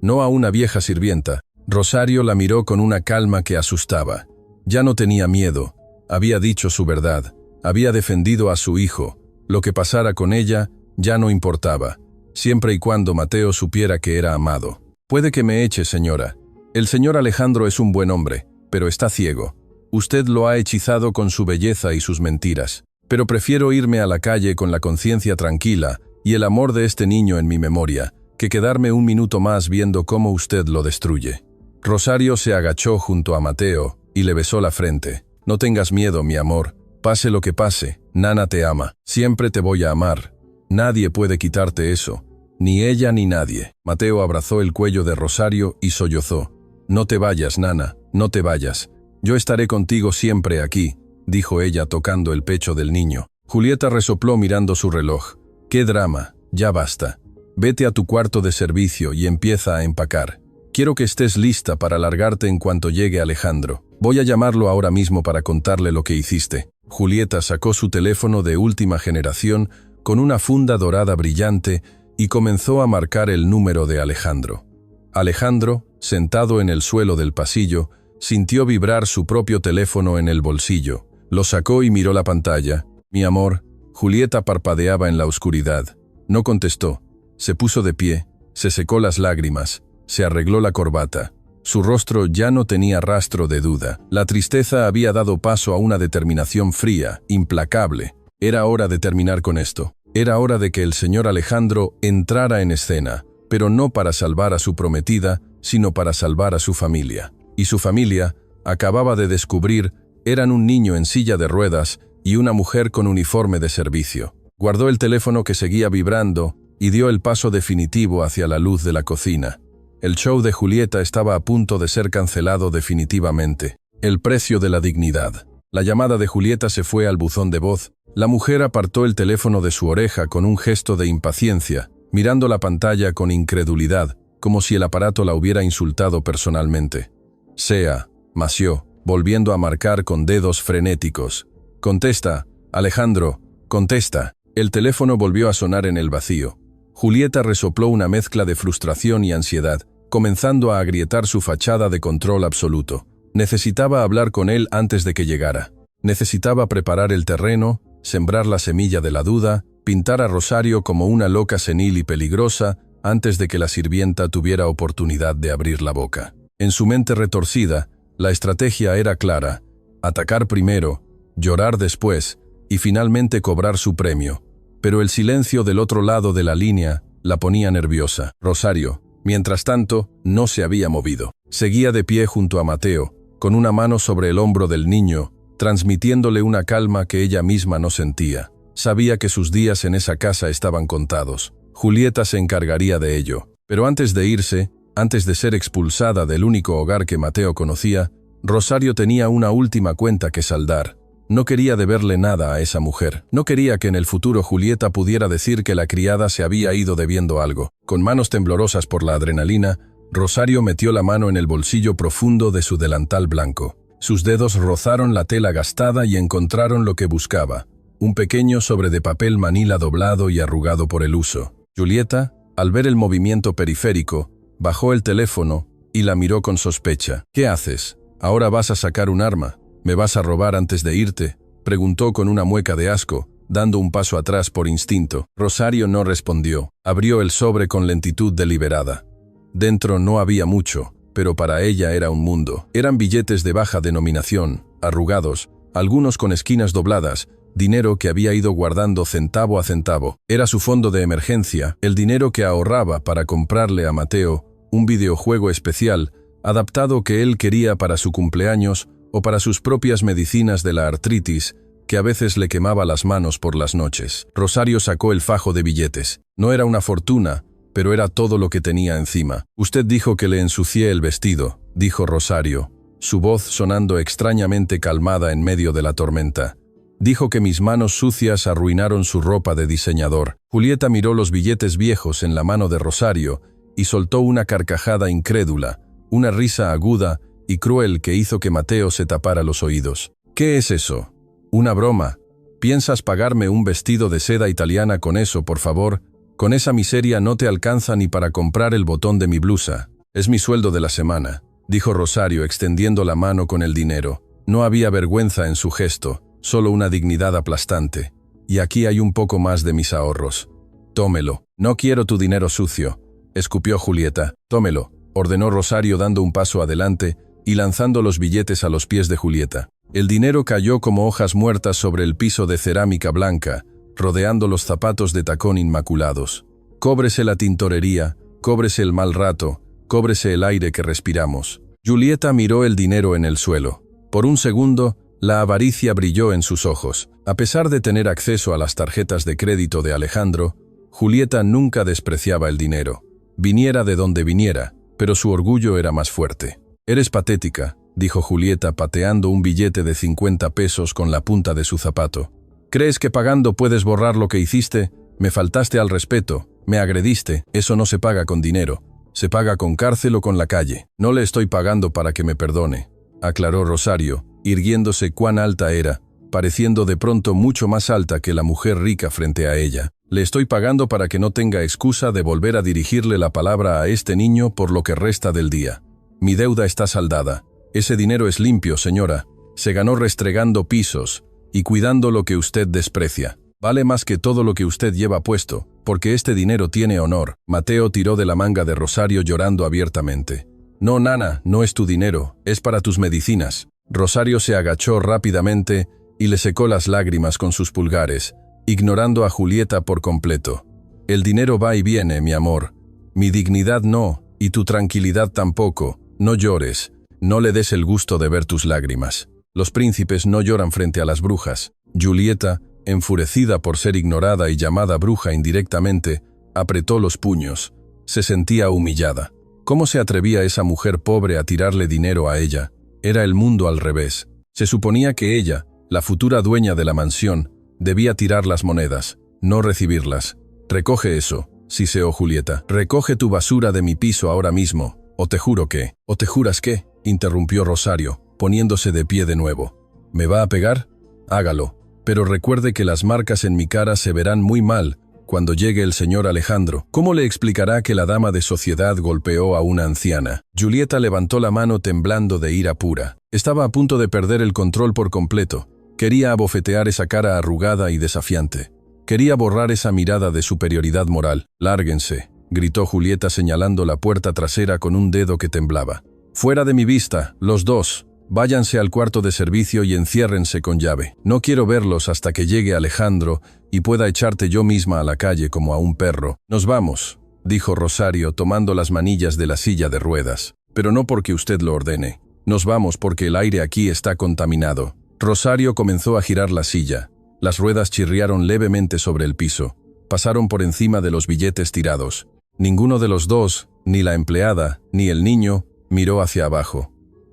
S1: no a una vieja sirvienta». Rosario la miró con una calma que asustaba. Ya no tenía miedo, había dicho su verdad, había defendido a su hijo. Lo que pasara con ella ya no importaba, siempre y cuando Mateo supiera que era amado. «Puede que me eche, señora. El señor Alejandro es un buen hombre, pero está ciego. Usted lo ha hechizado con su belleza y sus mentiras. Pero prefiero irme a la calle con la conciencia tranquila y el amor de este niño en mi memoria, que quedarme un minuto más viendo cómo usted lo destruye. Rosario se agachó junto a Mateo y le besó la frente. No tengas miedo, mi amor. Pase lo que pase, Nana te ama. Siempre te voy a amar. Nadie puede quitarte eso. Ni ella ni nadie. Mateo abrazó el cuello de Rosario y sollozó. No te vayas, Nana, no te vayas. Yo estaré contigo siempre aquí, dijo ella tocando el pecho del niño. Julieta resopló mirando su reloj. ¡Qué drama! Ya basta. Vete a tu cuarto de servicio y empieza a empacar. Quiero que estés lista para largarte en cuanto llegue Alejandro. Voy a llamarlo ahora mismo para contarle lo que hiciste. Julieta sacó su teléfono de última generación con una funda dorada brillante y comenzó a marcar el número de Alejandro. Alejandro, sentado en el suelo del pasillo, sintió vibrar su propio teléfono en el bolsillo. Lo sacó y miró la pantalla. Mi amor, Julieta parpadeaba en la oscuridad. No contestó. Se puso de pie, se secó las lágrimas, se arregló la corbata. Su rostro ya no tenía rastro de duda. La tristeza había dado paso a una determinación fría, implacable. Era hora de terminar con esto. Era hora de que el señor Alejandro entrara en escena, pero no para salvar a su prometida, sino para salvar a su familia. Y su familia, acababa de descubrir, eran un niño en silla de ruedas y una mujer con uniforme de servicio. Guardó el teléfono que seguía vibrando y dio el paso definitivo hacia la luz de la cocina. El show de Julieta estaba a punto de ser cancelado definitivamente. El precio de la dignidad. La llamada de Julieta se fue al buzón de voz. La mujer apartó el teléfono de su oreja con un gesto de impaciencia, mirando la pantalla con incredulidad, como si el aparato la hubiera insultado personalmente. Sea, masió, volviendo a marcar con dedos frenéticos. Contesta, Alejandro, contesta. El teléfono volvió a sonar en el vacío. Julieta resopló una mezcla de frustración y ansiedad, comenzando a agrietar su fachada de control absoluto. Necesitaba hablar con él antes de que llegara. Necesitaba preparar el terreno, sembrar la semilla de la duda, pintar a Rosario como una loca senil y peligrosa antes de que la sirvienta tuviera oportunidad de abrir la boca. En su mente retorcida, la estrategia era clara: atacar primero, llorar después y finalmente cobrar su premio. Pero el silencio del otro lado de la línea la ponía nerviosa. Rosario, mientras tanto, no se había movido. Seguía de pie junto a Mateo, con una mano sobre el hombro del niño, transmitiéndole una calma que ella misma no sentía. Sabía que sus días en esa casa estaban contados. Julieta se encargaría de ello. Pero antes de irse, antes de ser expulsada del único hogar que Mateo conocía, Rosario tenía una última cuenta que saldar. No quería deberle nada a esa mujer. No quería que en el futuro Julieta pudiera decir que la criada se había ido debiendo algo. Con manos temblorosas por la adrenalina, Rosario metió la mano en el bolsillo profundo de su delantal blanco. Sus dedos rozaron la tela gastada y encontraron lo que buscaba: un pequeño sobre de papel manila doblado y arrugado por el uso. Julieta, al ver el movimiento periférico, bajó el teléfono y la miró con sospecha. ¿Qué haces? ¿Ahora vas a sacar un arma? ¿Me vas a robar antes de irte?, preguntó con una mueca de asco, dando un paso atrás por instinto. Rosario no respondió. Abrió el sobre con lentitud deliberada. Dentro no había mucho, pero para ella era un mundo. Eran billetes de baja denominación, arrugados, algunos con esquinas dobladas, dinero que había ido guardando centavo a centavo. Era su fondo de emergencia, el dinero que ahorraba para comprarle a Mateo un videojuego especial, adaptado que él quería para su cumpleaños o para sus propias medicinas de la artritis, que a veces le quemaba las manos por las noches. Rosario sacó el fajo de billetes. No era una fortuna, pero era todo lo que tenía encima. Usted dijo que le ensucié el vestido, dijo Rosario, su voz sonando extrañamente calmada en medio de la tormenta. Dijo que mis manos sucias arruinaron su ropa de diseñador. Julieta miró los billetes viejos en la mano de Rosario y soltó una carcajada incrédula, una risa aguda y cruel que hizo que Mateo se tapara los oídos. ¿Qué es eso? ¿Una broma? ¿Piensas pagarme un vestido de seda italiana con eso, por favor? Con esa miseria no te alcanza ni para comprar el botón de mi blusa. Es mi sueldo de la semana, dijo Rosario extendiendo la mano con el dinero. No había vergüenza en su gesto, solo una dignidad aplastante. Y aquí hay un poco más de mis ahorros. Tómelo. No quiero tu dinero sucio, escupió Julieta. Tómelo, ordenó Rosario dando un paso adelante y lanzando los billetes a los pies de Julieta. El dinero cayó como hojas muertas sobre el piso de cerámica blanca, rodeando los zapatos de tacón inmaculados. Cóbrese la tintorería, cóbrese el mal rato, cóbrese el aire que respiramos. Julieta miró el dinero en el suelo. Por un segundo, la avaricia brilló en sus ojos. A pesar de tener acceso a las tarjetas de crédito de Alejandro, Julieta nunca despreciaba el dinero. Viniera de donde viniera, pero su orgullo era más fuerte. «Eres patética», dijo Julieta pateando un billete de 50 pesos con la punta de su zapato. «¿Crees que pagando puedes borrar lo que hiciste? Me faltaste al respeto, me agrediste, eso no se paga con dinero. Se paga con cárcel o con la calle. No le estoy pagando para que me perdone», aclaró Rosario, irguiéndose cuán alta era, pareciendo de pronto mucho más alta que la mujer rica frente a ella. «Le estoy pagando para que no tenga excusa de volver a dirigirle la palabra a este niño por lo que resta del día. Mi deuda está saldada. Ese dinero es limpio, señora. Se ganó restregando pisos y cuidando lo que usted desprecia. Vale más que todo lo que usted lleva puesto, porque este dinero tiene honor». Mateo tiró de la manga de Rosario llorando abiertamente. «No, nana, no es tu dinero, es para tus medicinas». Rosario se agachó rápidamente y le secó las lágrimas con sus pulgares, ignorando a Julieta por completo. «El dinero va y viene, mi amor. Mi dignidad no, y tu tranquilidad tampoco. No llores, no le des el gusto de ver tus lágrimas. Los príncipes no lloran frente a las brujas». Julieta, enfurecida por ser ignorada y llamada bruja indirectamente, apretó los puños. Se sentía humillada. ¿Cómo se atrevía esa mujer pobre a tirarle dinero a ella? Era el mundo al revés. Se suponía que ella, la futura dueña de la mansión, debía tirar las monedas, no recibirlas. «Recoge eso», siseó Julieta. «Recoge tu basura de mi piso ahora mismo, o te juro que». «¿O te juras qué?», interrumpió Rosario, poniéndose de pie de nuevo. «¿Me va a pegar? Hágalo. Pero recuerde que las marcas en mi cara se verán muy mal cuando llegue el señor Alejandro. ¿Cómo le explicará que la dama de sociedad golpeó a una anciana?» Julieta levantó la mano temblando de ira pura. Estaba a punto de perder el control por completo. Quería abofetear esa cara arrugada y desafiante. Quería borrar esa mirada de superioridad moral. «Lárguense», gritó Julieta señalando la puerta trasera con un dedo que temblaba. «Fuera de mi vista, los dos. Váyanse al cuarto de servicio y enciérrense con llave. No quiero verlos hasta que llegue Alejandro y pueda echarte yo misma a la calle como a un perro». «Nos vamos», dijo Rosario tomando las manillas de la silla de ruedas. «Pero no porque usted lo ordene. Nos vamos porque el aire aquí está contaminado». Rosario comenzó a girar la silla. Las ruedas chirriaron levemente sobre el piso. Pasaron por encima de los billetes tirados. Ninguno de los dos, ni la empleada, ni el niño, miró hacia abajo.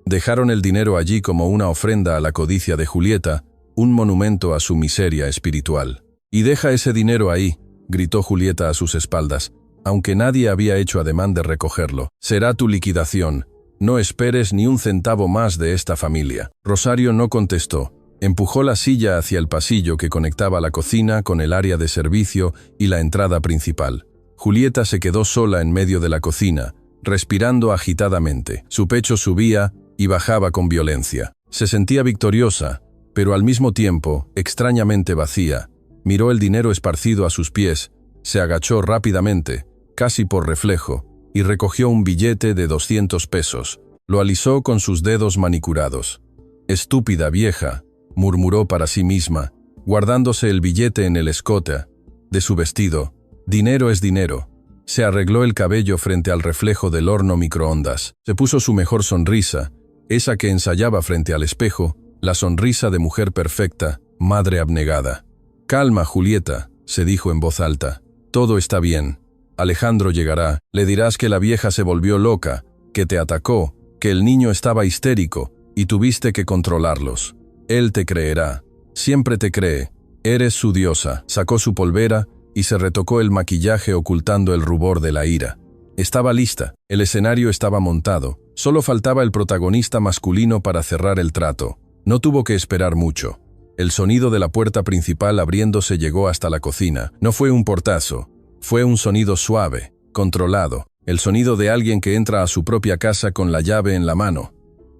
S1: Dejaron el dinero allí como una ofrenda a la codicia de Julieta, un monumento a su miseria espiritual. «Y deja ese dinero ahí», gritó Julieta a sus espaldas, aunque nadie había hecho ademán de recogerlo. «Será tu liquidación. No esperes ni un centavo más de esta familia». Rosario no contestó. Empujó la silla hacia el pasillo que conectaba la cocina con el área de servicio y la entrada principal. Julieta se quedó sola en medio de la cocina, respirando agitadamente. Su pecho subía y bajaba con violencia. Se sentía victoriosa, pero al mismo tiempo, extrañamente vacía. Miró el dinero esparcido a sus pies, se agachó rápidamente, casi por reflejo, y recogió un billete de 200 pesos. Lo alisó con sus dedos manicurados. «Estúpida vieja», murmuró para sí misma, guardándose el billete en el escote de su vestido. «Dinero es dinero». Se arregló el cabello frente al reflejo del horno microondas. Se puso su mejor sonrisa, esa que ensayaba frente al espejo, la sonrisa de mujer perfecta, madre abnegada. «Calma, Julieta», se dijo en voz alta. «Todo está bien. Alejandro llegará. Le dirás que la vieja se volvió loca, que te atacó, que el niño estaba histérico y tuviste que controlarlos. Él te creerá. Siempre te cree. Eres su diosa». Sacó su polvera y se retocó el maquillaje ocultando el rubor de la ira. Estaba lista. El escenario estaba montado. Solo faltaba el protagonista masculino para cerrar el trato. No tuvo que esperar mucho. El sonido de la puerta principal abriéndose llegó hasta la cocina. No fue un portazo. Fue un sonido suave, controlado. El sonido de alguien que entra a su propia casa con la llave en la mano.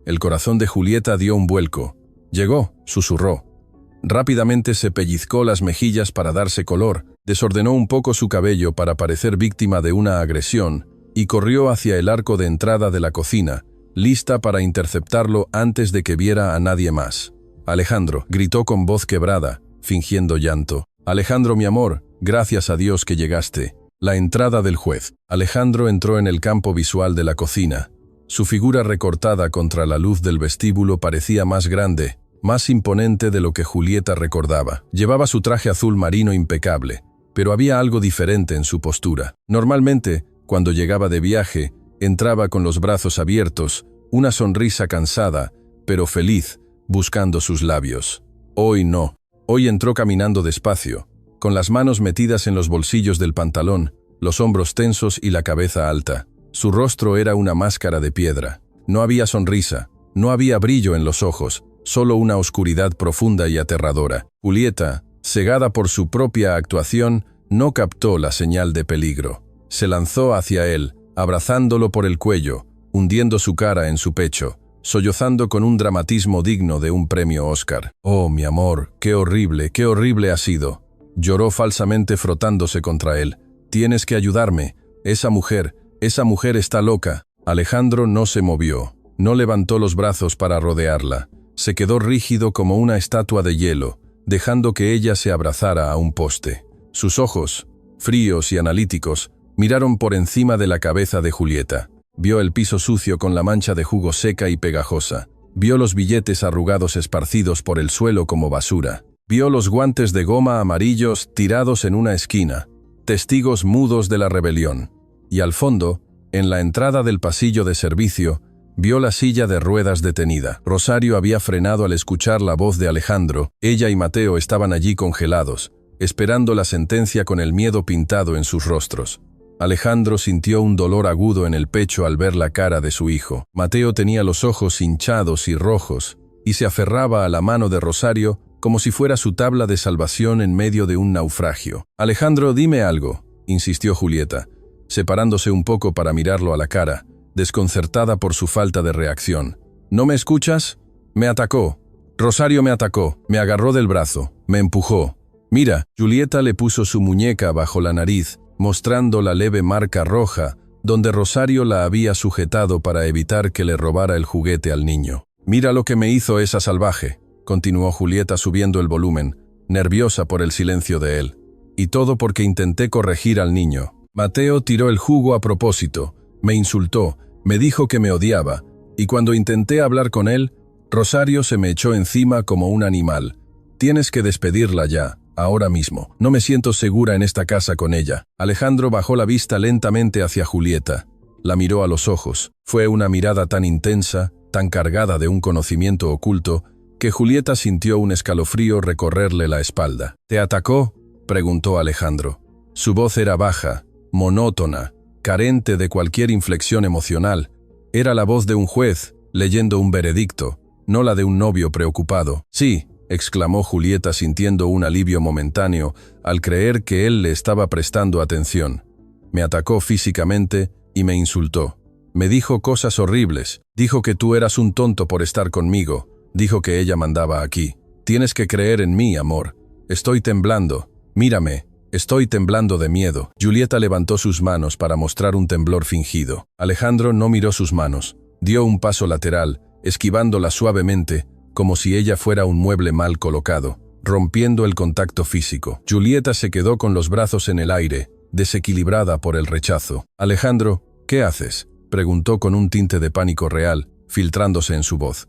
S1: El corazón de Julieta dio un vuelco. «Llegó», susurró. Rápidamente se pellizcó las mejillas para darse color, desordenó un poco su cabello para parecer víctima de una agresión y corrió hacia el arco de entrada de la cocina, lista para interceptarlo antes de que viera a nadie más. «Alejandro», gritó con voz quebrada, fingiendo llanto. «Alejandro, mi amor, gracias a Dios que llegaste». La entrada del juez. Alejandro entró en el campo visual de la cocina. Su figura recortada contra la luz del vestíbulo parecía más grande, más imponente de lo que Julieta recordaba. Llevaba su traje azul marino impecable, pero había algo diferente en su postura. Normalmente, cuando llegaba de viaje, entraba con los brazos abiertos, una sonrisa cansada, pero feliz, buscando sus labios. Hoy no. Hoy entró caminando despacio, con las manos metidas en los bolsillos del pantalón, los hombros tensos y la cabeza alta. Su rostro era una máscara de piedra. No había sonrisa, no había brillo en los ojos, solo una oscuridad profunda y aterradora. Julieta, cegada por su propia actuación, no captó la señal de peligro. Se lanzó hacia él, abrazándolo por el cuello, hundiendo su cara en su pecho, sollozando con un dramatismo digno de un premio Oscar. «Oh, mi amor, qué horrible ha sido», lloró falsamente frotándose contra él. «Tienes que ayudarme. Esa mujer está loca». Alejandro no se movió, no levantó los brazos para rodearla. Se quedó rígido como una estatua de hielo, dejando que ella se abrazara a un poste. Sus ojos, fríos y analíticos, miraron por encima de la cabeza de Julieta. Vio el piso sucio con la mancha de jugo seca y pegajosa. Vio los billetes arrugados esparcidos por el suelo como basura. Vio los guantes de goma amarillos tirados en una esquina, testigos mudos de la rebelión. Y al fondo, en la entrada del pasillo de servicio, vio la silla de ruedas detenida. Rosario había frenado al escuchar la voz de Alejandro. Ella y Mateo estaban allí congelados, esperando la sentencia con el miedo pintado en sus rostros. Alejandro sintió un dolor agudo en el pecho al ver la cara de su hijo. Mateo tenía los ojos hinchados y rojos, y se aferraba a la mano de Rosario como si fuera su tabla de salvación en medio de un naufragio. «Alejandro, dime algo», insistió Julieta, separándose un poco para mirarlo a la cara, desconcertada por su falta de reacción. «¿No me escuchas? Me atacó. Rosario me atacó, me agarró del brazo, me empujó. Mira». Julieta le puso su muñeca bajo la nariz, mostrando la leve marca roja, donde Rosario la había sujetado para evitar que le robara el juguete al niño. «Mira lo que me hizo esa salvaje», continuó Julieta subiendo el volumen, nerviosa por el silencio de él. «Y todo porque intenté corregir al niño. Mateo tiró el jugo a propósito, me insultó, me dijo que me odiaba, y cuando intenté hablar con él, Rosario se me echó encima como un animal. Tienes que despedirla ya, ahora mismo. No me siento segura en esta casa con ella». Alejandro bajó la vista lentamente hacia Julieta. La miró a los ojos. Fue una mirada tan intensa, tan cargada de un conocimiento oculto, que Julieta sintió un escalofrío recorrerle la espalda. «¿Te atacó?», preguntó Alejandro. Su voz era baja, monótona, carente de cualquier inflexión emocional. Era la voz de un juez, leyendo un veredicto, no la de un novio preocupado. «Sí», exclamó Julieta sintiendo un alivio momentáneo al creer que él le estaba prestando atención. «Me atacó físicamente y me insultó. Me dijo cosas horribles. Dijo que tú eras un tonto por estar conmigo. Dijo que ella mandaba aquí. Tienes que creer en mí, amor. Estoy temblando. Mírame. Estoy temblando de miedo». Julieta levantó sus manos para mostrar un temblor fingido. Alejandro no miró sus manos. Dio un paso lateral, esquivándola suavemente, como si ella fuera un mueble mal colocado, rompiendo el contacto físico. Julieta se quedó con los brazos en el aire, desequilibrada por el rechazo. «Alejandro, ¿qué haces?», preguntó con un tinte de pánico real, filtrándose en su voz.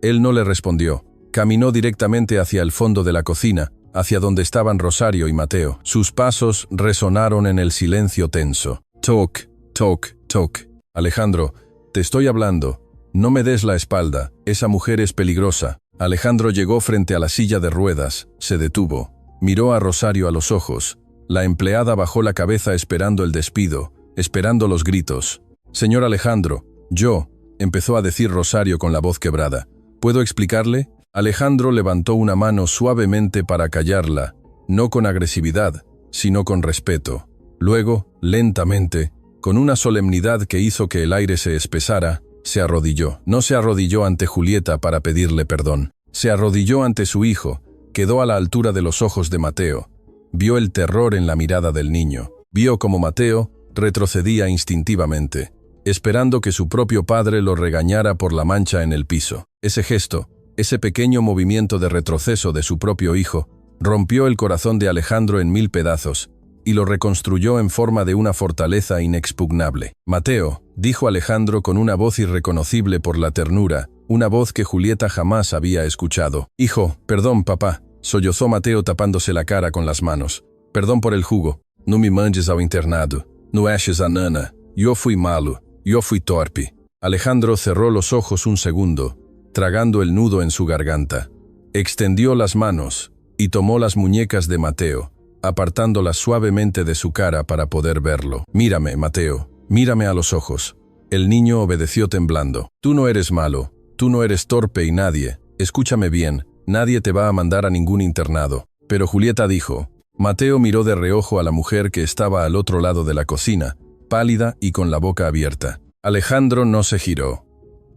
S1: Él no le respondió. Caminó directamente hacia el fondo de la cocina, hacia donde estaban Rosario y Mateo. Sus pasos resonaron en el silencio tenso. «Toc, toc, toc. Alejandro, te estoy hablando. No me des la espalda. Esa mujer es peligrosa». Alejandro llegó frente a la silla de ruedas, se detuvo. Miró a Rosario a los ojos. La empleada bajó la cabeza esperando el despido, esperando los gritos. «Señor Alejandro, yo», empezó a decir Rosario con la voz quebrada. «¿Puedo explicarle?». Alejandro levantó una mano suavemente para callarla, no con agresividad, sino con respeto. Luego, lentamente, con una solemnidad que hizo que el aire se espesara, se arrodilló. No se arrodilló ante Julieta para pedirle perdón. Se arrodilló ante su hijo, quedó a la altura de los ojos de Mateo. Vio el terror en la mirada del niño. Vio como Mateo retrocedía instintivamente, esperando que su propio padre lo regañara por la mancha en el piso. Ese gesto, ese pequeño movimiento de retroceso de su propio hijo, rompió el corazón de Alejandro en 1000 pedazos, y lo reconstruyó en forma de una fortaleza inexpugnable. «Mateo», dijo Alejandro con una voz irreconocible por la ternura, una voz que Julieta jamás había escuchado. «Hijo, perdón, papá», sollozó Mateo tapándose la cara con las manos. «Perdón por el jugo. No me mandes ao internado. No eches a Nana. Yo fui malo. Yo fui torpe». Alejandro cerró los ojos un segundo, tragando el nudo en su garganta. Extendió las manos y tomó las muñecas de Mateo, apartándolas suavemente de su cara para poder verlo. «Mírame, Mateo, mírame a los ojos». El niño obedeció temblando. «Tú no eres malo, tú no eres torpe y nadie, escúchame bien, nadie te va a mandar a ningún internado». Pero Julieta dijo. Mateo miró de reojo a la mujer que estaba al otro lado de la cocina, pálida y con la boca abierta. Alejandro no se giró.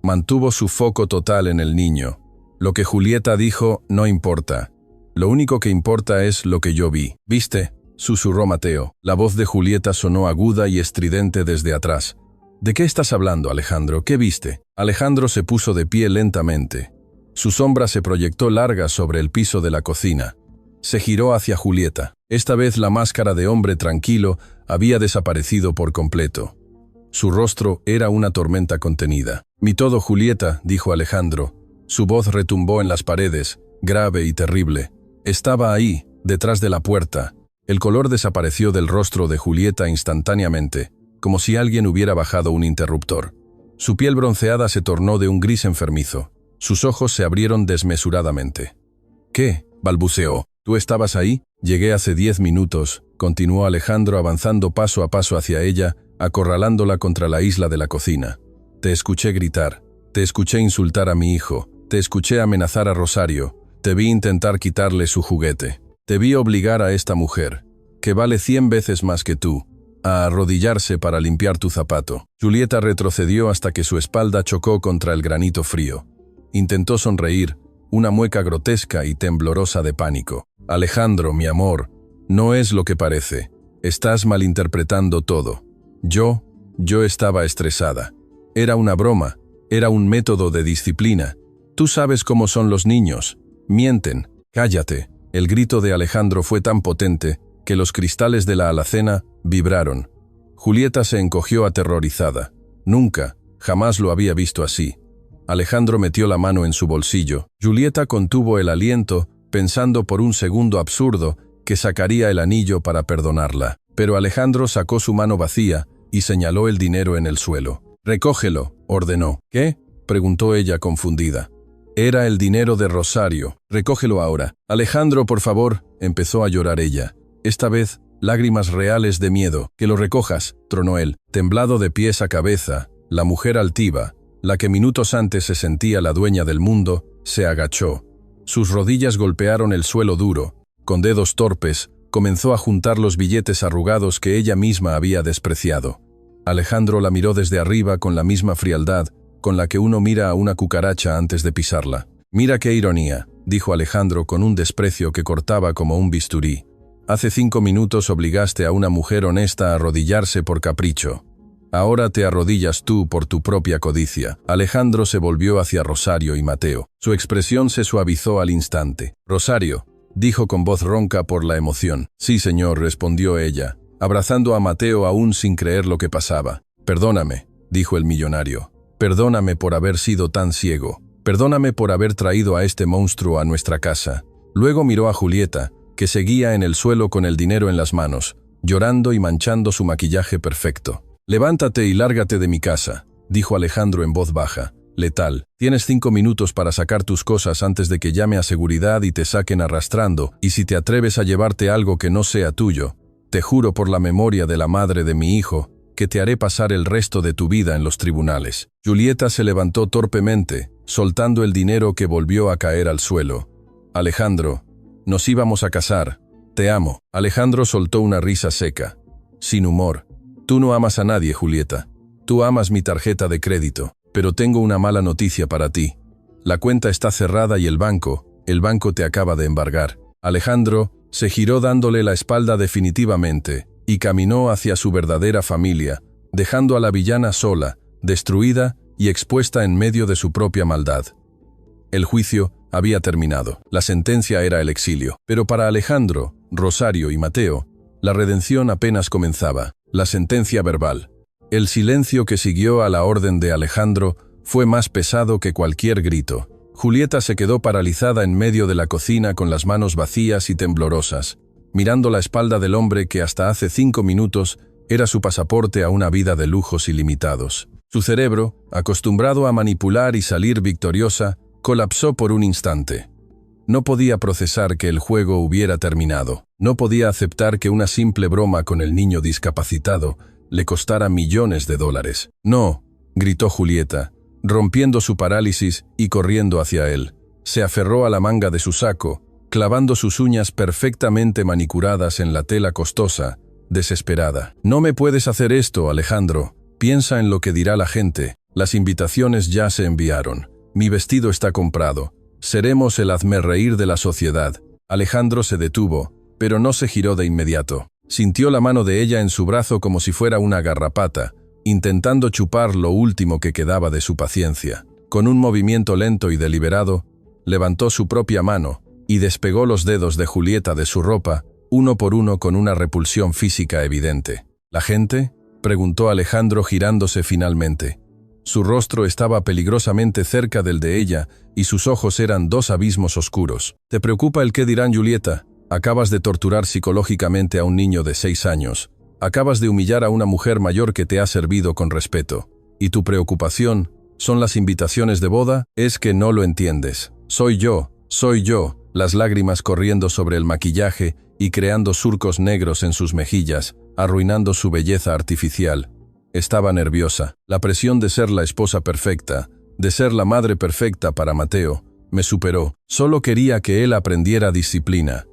S1: Mantuvo su foco total en el niño. Lo que Julieta dijo no importa. Lo único que importa es lo que yo vi. «¿Viste?», susurró Mateo. La voz de Julieta sonó aguda y estridente desde atrás. «¿De qué estás hablando, Alejandro? ¿Qué viste?». Alejandro se puso de pie lentamente. Su sombra se proyectó larga sobre el piso de la cocina. Se giró hacia Julieta. Esta vez la máscara de hombre tranquilo había desaparecido por completo. Su rostro era una tormenta contenida. «Mi todo, Julieta», dijo Alejandro. Su voz retumbó en las paredes, grave y terrible. Estaba ahí, detrás de la puerta. El color desapareció del rostro de Julieta instantáneamente, como si alguien hubiera bajado un interruptor. Su piel bronceada se tornó de un gris enfermizo. Sus ojos se abrieron desmesuradamente. «¿Qué?», balbuceó. «¿Tú estabas ahí?». «Llegué hace 10 minutos», continuó Alejandro avanzando paso a paso hacia ella, acorralándola contra la isla de la cocina. «Te escuché gritar, te escuché insultar a mi hijo, te escuché amenazar a Rosario, te vi intentar quitarle su juguete. Te vi obligar a esta mujer, que vale 100 veces más que tú, a arrodillarse para limpiar tu zapato». Julieta retrocedió hasta que su espalda chocó contra el granito frío. Intentó sonreír, una mueca grotesca y temblorosa de pánico. «Alejandro, mi amor, no es lo que parece. Estás malinterpretando todo. Yo estaba estresada. Era una broma, era un método de disciplina. Tú sabes cómo son los niños. Mienten. Cállate». El grito de Alejandro fue tan potente que los cristales de la alacena vibraron. Julieta se encogió aterrorizada. Nunca, jamás lo había visto así. Alejandro metió la mano en su bolsillo. Julieta contuvo el aliento, pensando por un segundo absurdo que sacaría el anillo para perdonarla. Pero Alejandro sacó su mano vacía y señaló el dinero en el suelo. «Recógelo», ordenó. «¿Qué?», preguntó ella confundida. «Era el dinero de Rosario. Recógelo ahora». «Alejandro, por favor», empezó a llorar ella. Esta vez, lágrimas reales de miedo. «Que lo recojas», tronó él. Temblado de pies a cabeza, la mujer altiva, la que minutos antes se sentía la dueña del mundo, se agachó. Sus rodillas golpearon el suelo duro. Con dedos torpes, comenzó a juntar los billetes arrugados que ella misma había despreciado. Alejandro la miró desde arriba con la misma frialdad con la que uno mira a una cucaracha antes de pisarla. «Mira qué ironía», dijo Alejandro con un desprecio que cortaba como un bisturí. «Hace 5 minutos obligaste a una mujer honesta a arrodillarse por capricho. Ahora te arrodillas tú por tu propia codicia». Alejandro se volvió hacia Rosario y Mateo. Su expresión se suavizó al instante. «Rosario», dijo con voz ronca por la emoción. «Sí, señor», respondió ella, abrazando a Mateo aún sin creer lo que pasaba. «Perdóname», dijo el millonario. «Perdóname por haber sido tan ciego. Perdóname por haber traído a este monstruo a nuestra casa». Luego miró a Julieta, que seguía en el suelo con el dinero en las manos, llorando y manchando su maquillaje perfecto. «Levántate y lárgate de mi casa», dijo Alejandro en voz baja, letal. «Tienes 5 minutos para sacar tus cosas antes de que llame a seguridad y te saquen arrastrando, y si te atreves a llevarte algo que no sea tuyo, te juro por la memoria de la madre de mi hijo, que te haré pasar el resto de tu vida en los tribunales». Julieta se levantó torpemente, soltando el dinero que volvió a caer al suelo. «Alejandro, nos íbamos a casar. Te amo». Alejandro soltó una risa seca, sin humor. «Tú no amas a nadie, Julieta. Tú amas mi tarjeta de crédito. Pero tengo una mala noticia para ti. La cuenta está cerrada y el banco te acaba de embargar». Alejandro se giró dándole la espalda definitivamente y caminó hacia su verdadera familia, dejando a la villana sola, destruida y expuesta en medio de su propia maldad. El juicio había terminado. La sentencia era el exilio. Pero para Alejandro, Rosario y Mateo, La redención apenas comenzaba. La sentencia verbal. El silencio que siguió a la orden de Alejandro fue más pesado que cualquier grito. Julieta se quedó paralizada en medio de la cocina con las manos vacías y temblorosas, mirando la espalda del hombre que hasta hace 5 minutos era su pasaporte a una vida de lujos ilimitados. Su cerebro, acostumbrado a manipular y salir victoriosa, colapsó por un instante. No podía procesar que el juego hubiera terminado. No podía aceptar que una simple broma con el niño discapacitado le costara millones de dólares. «No», gritó Julieta, rompiendo su parálisis y corriendo hacia él. Se aferró a la manga de su saco, clavando sus uñas perfectamente manicuradas en la tela costosa, desesperada. «No me puedes hacer esto, Alejandro. Piensa en lo que dirá la gente. Las invitaciones ya se enviaron. Mi vestido está comprado. Seremos el hazmerreír de la sociedad». Alejandro se detuvo, pero no se giró de inmediato. Sintió la mano de ella en su brazo como si fuera una garrapata, intentando chupar lo último que quedaba de su paciencia. Con un movimiento lento y deliberado, levantó su propia mano y despegó los dedos de Julieta de su ropa, uno por uno con una repulsión física evidente. «¿La gente?», preguntó Alejandro girándose finalmente. Su rostro estaba peligrosamente cerca del de ella y sus ojos eran 2 abismos oscuros. «¿Te preocupa el qué dirán, Julieta? Acabas de torturar psicológicamente a un niño de 6 años. Acabas de humillar a una mujer mayor que te ha servido con respeto. ¿Y tu preocupación son las invitaciones de boda? Es que no lo entiendes. Soy yo, las lágrimas corriendo sobre el maquillaje y creando surcos negros en sus mejillas, arruinando su belleza artificial. Estaba nerviosa. La presión de ser la esposa perfecta, de ser la madre perfecta para Mateo, me superó. Solo quería que él aprendiera disciplina.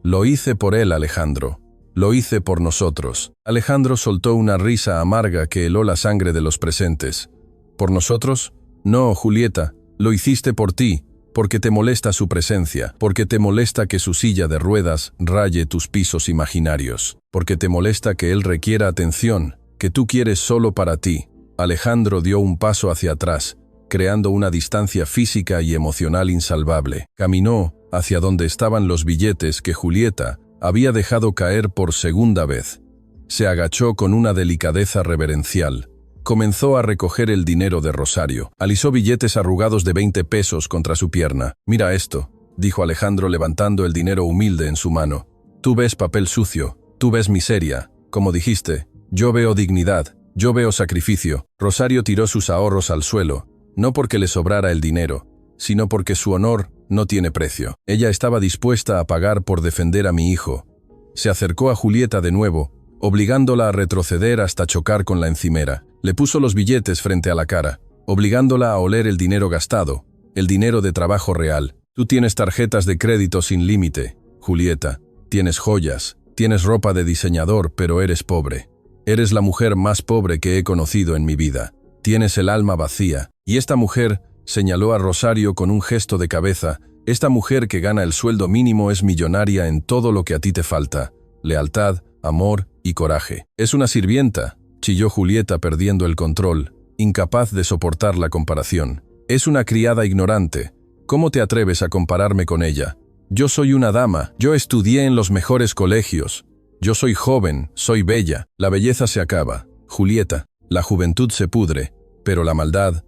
S1: Lo hice por él, Alejandro. Lo hice por nosotros». Alejandro soltó una risa amarga que heló la sangre de los presentes. «¿Por nosotros? No, Julieta, lo hiciste por ti, porque te molesta su presencia, porque te molesta que su silla de ruedas raye tus pisos imaginarios, porque te molesta que él requiera atención, que tú quieres solo para ti». Alejandro dio un paso hacia atrás, creando una distancia física y emocional insalvable. Caminó hacia donde estaban los billetes que Julieta había dejado caer por segunda vez. Se agachó con una delicadeza reverencial. Comenzó a recoger el dinero de Rosario. Alisó billetes arrugados de 20 pesos contra su pierna. «Mira esto», dijo Alejandro levantando el dinero humilde en su mano. «Tú ves papel sucio, tú ves miseria. Como dijiste, yo veo dignidad, yo veo sacrificio». Rosario tiró sus ahorros al suelo, no porque le sobrara el dinero, sino porque su honor no tiene precio. Ella estaba dispuesta a pagar por defender a mi hijo. Se acercó a Julieta de nuevo, obligándola a retroceder hasta chocar con la encimera. Le puso los billetes frente a la cara, obligándola a oler el dinero gastado, el dinero de trabajo real. «Tú tienes tarjetas de crédito sin límite, Julieta. Tienes joyas, tienes ropa de diseñador, pero eres pobre. Eres la mujer más pobre que he conocido en mi vida. Tienes el alma vacía». Y esta mujer, señaló a Rosario con un gesto de cabeza, esta mujer que gana el sueldo mínimo es millonaria en todo lo que a ti te falta: lealtad, amor y coraje. «Es una sirvienta», chilló Julieta perdiendo el control, incapaz de soportar la comparación. «Es una criada ignorante. ¿Cómo te atreves a compararme con ella? Yo soy una dama, yo estudié en los mejores colegios. Yo soy joven, soy bella. La belleza se acaba, Julieta. La juventud se pudre, pero la maldad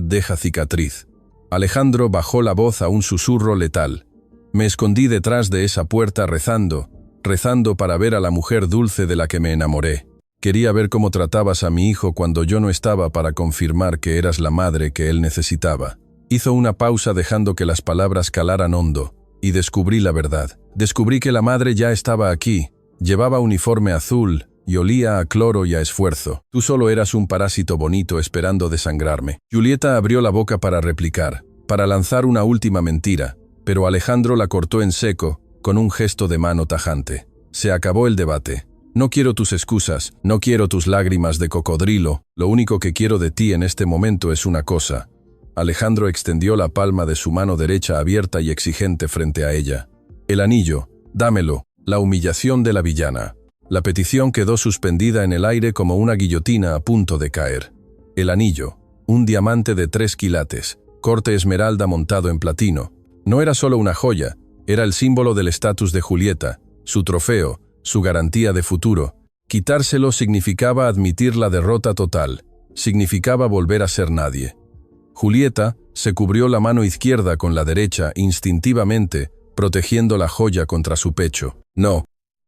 S1: deja cicatriz». Alejandro bajó la voz a un susurro letal. «Me escondí detrás de esa puerta rezando para ver a la mujer dulce de la que me enamoré. Quería ver cómo tratabas a mi hijo cuando yo no estaba para confirmar que eras la madre que él necesitaba». Hizo una pausa dejando que las palabras calaran hondo, y descubrí la verdad. Descubrí que la madre ya estaba aquí, llevaba uniforme azul y olía a cloro y a esfuerzo. Tú solo eras un parásito bonito esperando desangrarme. Julieta abrió la boca para replicar, para lanzar una última mentira, pero Alejandro la cortó en seco, con un gesto de mano tajante. Se acabó el debate. No quiero tus excusas, no quiero tus lágrimas de cocodrilo, lo único que quiero de ti en este momento es una cosa. Alejandro extendió la palma de su mano derecha abierta y exigente frente a ella. El anillo, dámelo. La humillación de la villana. La petición quedó suspendida en el aire como una guillotina a punto de caer. El anillo, un diamante de 3 quilates, corte esmeralda montado en platino. No era solo una joya, era el símbolo del estatus de Julieta, su trofeo, su garantía de futuro. Quitárselo significaba admitir la derrota total, significaba volver a ser nadie. Julieta se cubrió la mano izquierda con la derecha instintivamente, protegiendo la joya contra su pecho. «No»,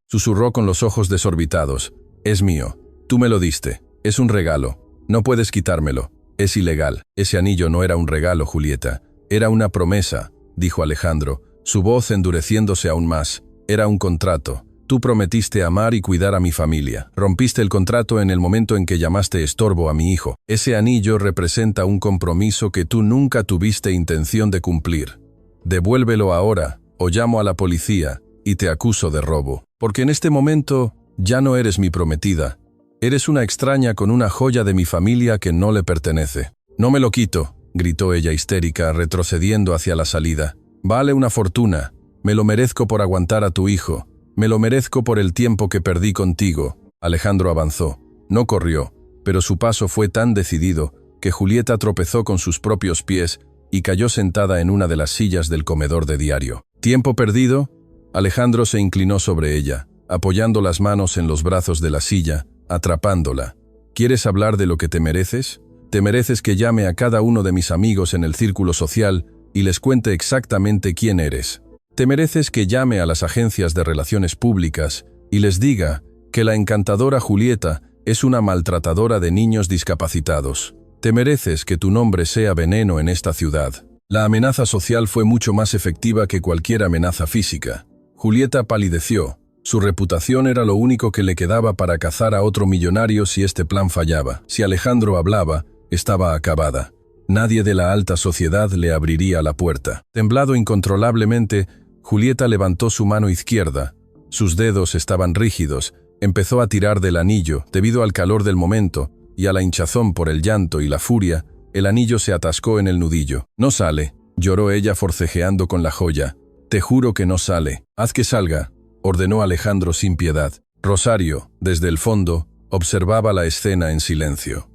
S1: susurró con los ojos desorbitados. «Es mío. Tú me lo diste. Es un regalo. No puedes quitármelo. Es ilegal». «Ese anillo no era un regalo, Julieta. Era una promesa», dijo Alejandro, su voz endureciéndose aún más. «Era un contrato. Tú prometiste amar y cuidar a mi familia. Rompiste el contrato en el momento en que llamaste estorbo a mi hijo. Ese anillo representa un compromiso que tú nunca tuviste intención de cumplir. Devuélvelo ahora, o llamo a la policía y te acuso de robo. Porque en este momento ya no eres mi prometida. Eres una extraña con una joya de mi familia que no le pertenece». «No me lo quito», gritó ella histérica, retrocediendo hacia la salida. «Vale una fortuna. Me lo merezco por aguantar a tu hijo. Me lo merezco por el tiempo que perdí contigo». Alejandro avanzó. No corrió, pero su paso fue tan decidido que Julieta tropezó con sus propios pies y cayó sentada en una de las sillas del comedor de diario. «¿Tiempo perdido?» Alejandro se inclinó sobre ella, apoyando las manos en los brazos de la silla, atrapándola. «¿Quieres hablar de lo que te mereces? Te mereces que llame a cada uno de mis amigos en el círculo social y les cuente exactamente quién eres. Te mereces que llame a las agencias de relaciones públicas y les diga que la encantadora Julieta es una maltratadora de niños discapacitados. Te mereces que tu nombre sea veneno en esta ciudad». La amenaza social fue mucho más efectiva que cualquier amenaza física. Julieta palideció. Su reputación era lo único que le quedaba para cazar a otro millonario si este plan fallaba. Si Alejandro hablaba, estaba acabada. Nadie de la alta sociedad le abriría la puerta. Temblando incontrolablemente, Julieta levantó su mano izquierda. Sus dedos estaban rígidos. Empezó a tirar del anillo, debido al calor del momento, y a la hinchazón por el llanto y la furia, el anillo se atascó en el nudillo. «No sale», lloró ella forcejeando con la joya. «Te juro que no sale». «Haz que salga», ordenó Alejandro sin piedad. Rosario, desde el fondo, observaba la escena en silencio.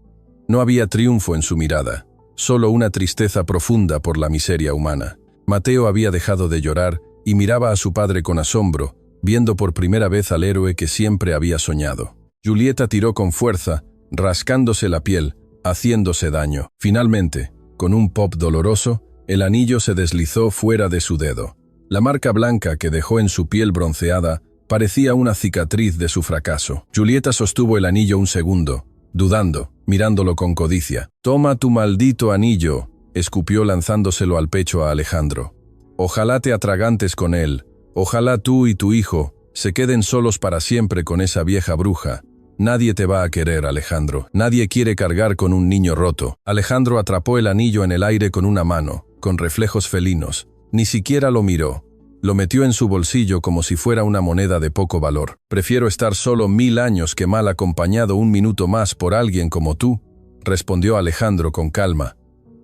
S1: No había triunfo en su mirada, solo una tristeza profunda por la miseria humana. Mateo había dejado de llorar y miraba a su padre con asombro, viendo por primera vez al héroe que siempre había soñado. Julieta tiró con fuerza, rascándose la piel, haciéndose daño. Finalmente, con un pop doloroso, el anillo se deslizó fuera de su dedo. La marca blanca que dejó en su piel bronceada parecía una cicatriz de su fracaso. Julieta sostuvo el anillo un segundo, dudando, mirándolo con codicia. «Toma tu maldito anillo», escupió lanzándoselo al pecho a Alejandro. «Ojalá te atragantes con él. Ojalá tú y tu hijo se queden solos para siempre con esa vieja bruja. Nadie te va a querer, Alejandro. Nadie quiere cargar con un niño roto». Alejandro atrapó el anillo en el aire con una mano, con reflejos felinos. Ni siquiera lo miró. Lo metió en su bolsillo como si fuera una moneda de poco valor. «Prefiero estar solo 1000 años que mal acompañado un minuto más por alguien como tú», respondió Alejandro con calma.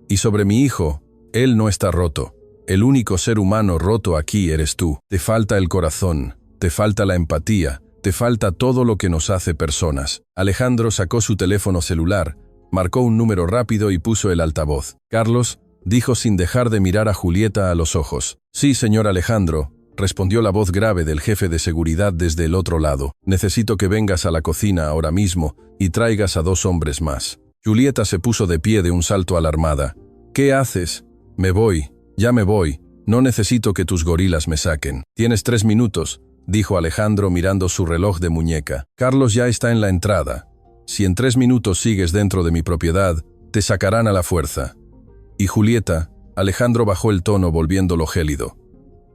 S1: «Y sobre mi hijo, él no está roto. El único ser humano roto aquí eres tú. Te falta el corazón, te falta la empatía, te falta todo lo que nos hace personas». Alejandro sacó su teléfono celular, marcó un número rápido y puso el altavoz. «Carlos», dijo sin dejar de mirar a Julieta a los ojos. «Sí, señor Alejandro», respondió la voz grave del jefe de seguridad desde el otro lado. «Necesito que vengas a la cocina ahora mismo y traigas a 2 hombres más». Julieta se puso de pie de un salto alarmada. «¿Qué haces?» «Me voy. Ya me voy. No necesito que tus gorilas me saquen». «Tienes 3 minutos», dijo Alejandro mirando su reloj de muñeca. «Carlos ya está en la entrada. Si en 3 minutos sigues dentro de mi propiedad, te sacarán a la fuerza». «Y Julieta», Alejandro bajó el tono volviéndolo gélido.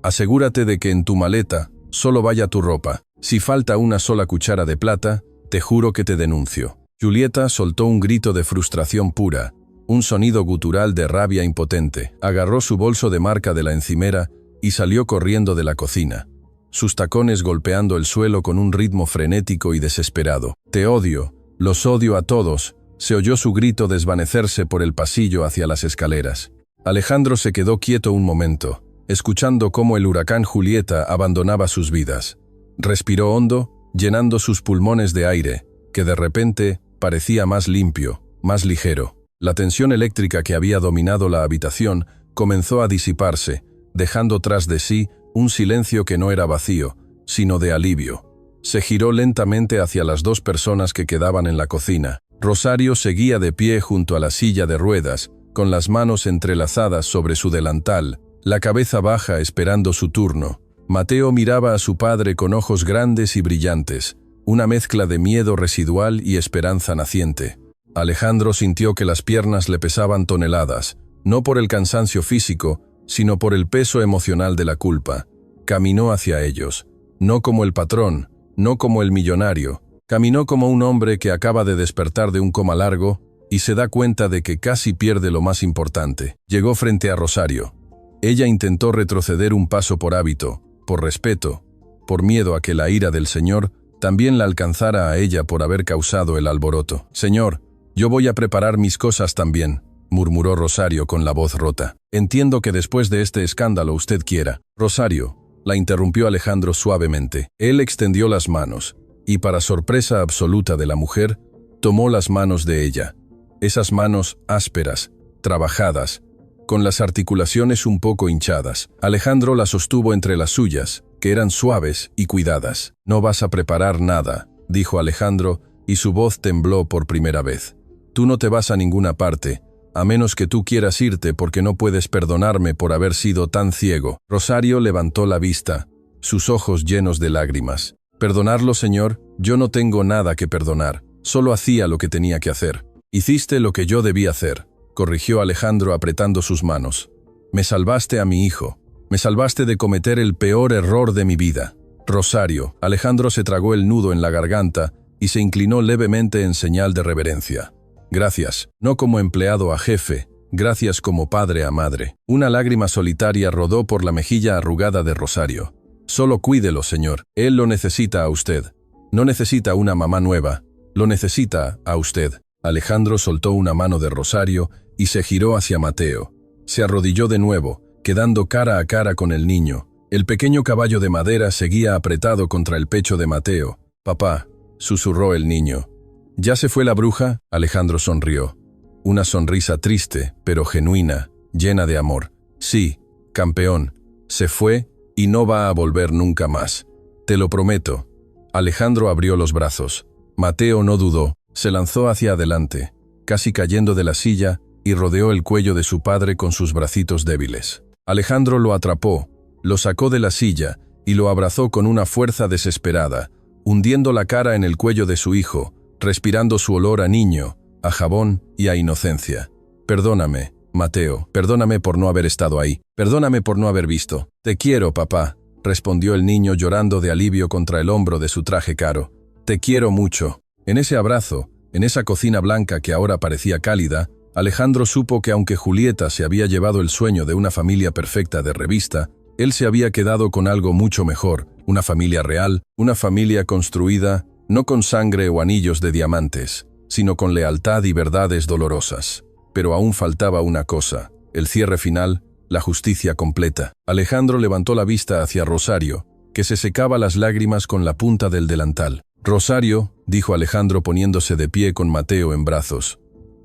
S1: «Asegúrate de que en tu maleta solo vaya tu ropa. Si falta una sola cuchara de plata, te juro que te denuncio». Julieta soltó un grito de frustración pura, un sonido gutural de rabia impotente. Agarró su bolso de marca de la encimera y salió corriendo de la cocina, sus tacones golpeando el suelo con un ritmo frenético y desesperado. «Te odio, los odio a todos», se oyó su grito desvanecerse por el pasillo hacia las escaleras. Alejandro se quedó quieto un momento, escuchando cómo el huracán Julieta abandonaba sus vidas. Respiró hondo, llenando sus pulmones de aire, que de repente parecía más limpio, más ligero. La tensión eléctrica que había dominado la habitación comenzó a disiparse, dejando tras de sí un silencio que no era vacío, sino de alivio. Se giró lentamente hacia las dos personas que quedaban en la cocina. Rosario seguía de pie junto a la silla de ruedas, con las manos entrelazadas sobre su delantal, la cabeza baja esperando su turno. Mateo miraba a su padre con ojos grandes y brillantes, una mezcla de miedo residual y esperanza naciente. Alejandro sintió que las piernas le pesaban toneladas, no por el cansancio físico, sino por el peso emocional de la culpa. Caminó hacia ellos, no como el patrón, no como el millonario. Caminó como un hombre que acaba de despertar de un coma largo y se da cuenta de que casi pierde lo más importante. Llegó frente a Rosario. Ella intentó retroceder un paso por hábito, por respeto, por miedo a que la ira del Señor también la alcanzara a ella por haber causado el alboroto. «Señor, yo voy a preparar mis cosas también», murmuró Rosario con la voz rota. «Entiendo que después de este escándalo usted quiera». «Rosario», la interrumpió Alejandro suavemente. Él extendió las manos, y para sorpresa absoluta de la mujer, tomó las manos de ella. Esas manos ásperas, trabajadas, con las articulaciones un poco hinchadas. Alejandro las sostuvo entre las suyas, que eran suaves y cuidadas. «No vas a preparar nada», dijo Alejandro, y su voz tembló por primera vez. «Tú no te vas a ninguna parte, a menos que tú quieras irte porque no puedes perdonarme por haber sido tan ciego». Rosario levantó la vista, sus ojos llenos de lágrimas. «Perdonarlo, señor, yo no tengo nada que perdonar, solo hacía lo que tenía que hacer». «Hiciste lo que yo debía hacer», corrigió Alejandro apretando sus manos. «Me salvaste a mi hijo, me salvaste de cometer el peor error de mi vida». «Rosario», Alejandro se tragó el nudo en la garganta y se inclinó levemente en señal de reverencia. «Gracias, no como empleado a jefe, gracias como padre a madre». Una lágrima solitaria rodó por la mejilla arrugada de Rosario. «Solo cuídelo, señor, él lo necesita a usted. No necesita una mamá nueva, lo necesita a usted». Alejandro soltó una mano de Rosario y se giró hacia Mateo. Se arrodilló de nuevo, quedando cara a cara con el niño. El pequeño caballo de madera seguía apretado contra el pecho de Mateo. «Papá», susurró el niño. «¿Ya se fue la bruja?». Alejandro sonrió. Una sonrisa triste, pero genuina, llena de amor. «Sí, campeón, se fue y no va a volver nunca más. Te lo prometo». Alejandro abrió los brazos. Mateo no dudó. Se lanzó hacia adelante, casi cayendo de la silla, y rodeó el cuello de su padre con sus bracitos débiles. Alejandro lo atrapó, lo sacó de la silla y lo abrazó con una fuerza desesperada, hundiendo la cara en el cuello de su hijo, respirando su olor a niño, a jabón y a inocencia. «Perdóname, Mateo, perdóname por no haber estado ahí, perdóname por no haber visto». «Te quiero, papá», respondió el niño llorando de alivio contra el hombro de su traje caro. «Te quiero mucho». En ese abrazo, en esa cocina blanca que ahora parecía cálida, Alejandro supo que aunque Julieta se había llevado el sueño de una familia perfecta de revista, él se había quedado con algo mucho mejor, una familia real, una familia construida no con sangre o anillos de diamantes, sino con lealtad y verdades dolorosas. Pero aún faltaba una cosa, el cierre final, la justicia completa. Alejandro levantó la vista hacia Rosario, que se secaba las lágrimas con la punta del delantal. «Rosario», dijo Alejandro poniéndose de pie con Mateo en brazos,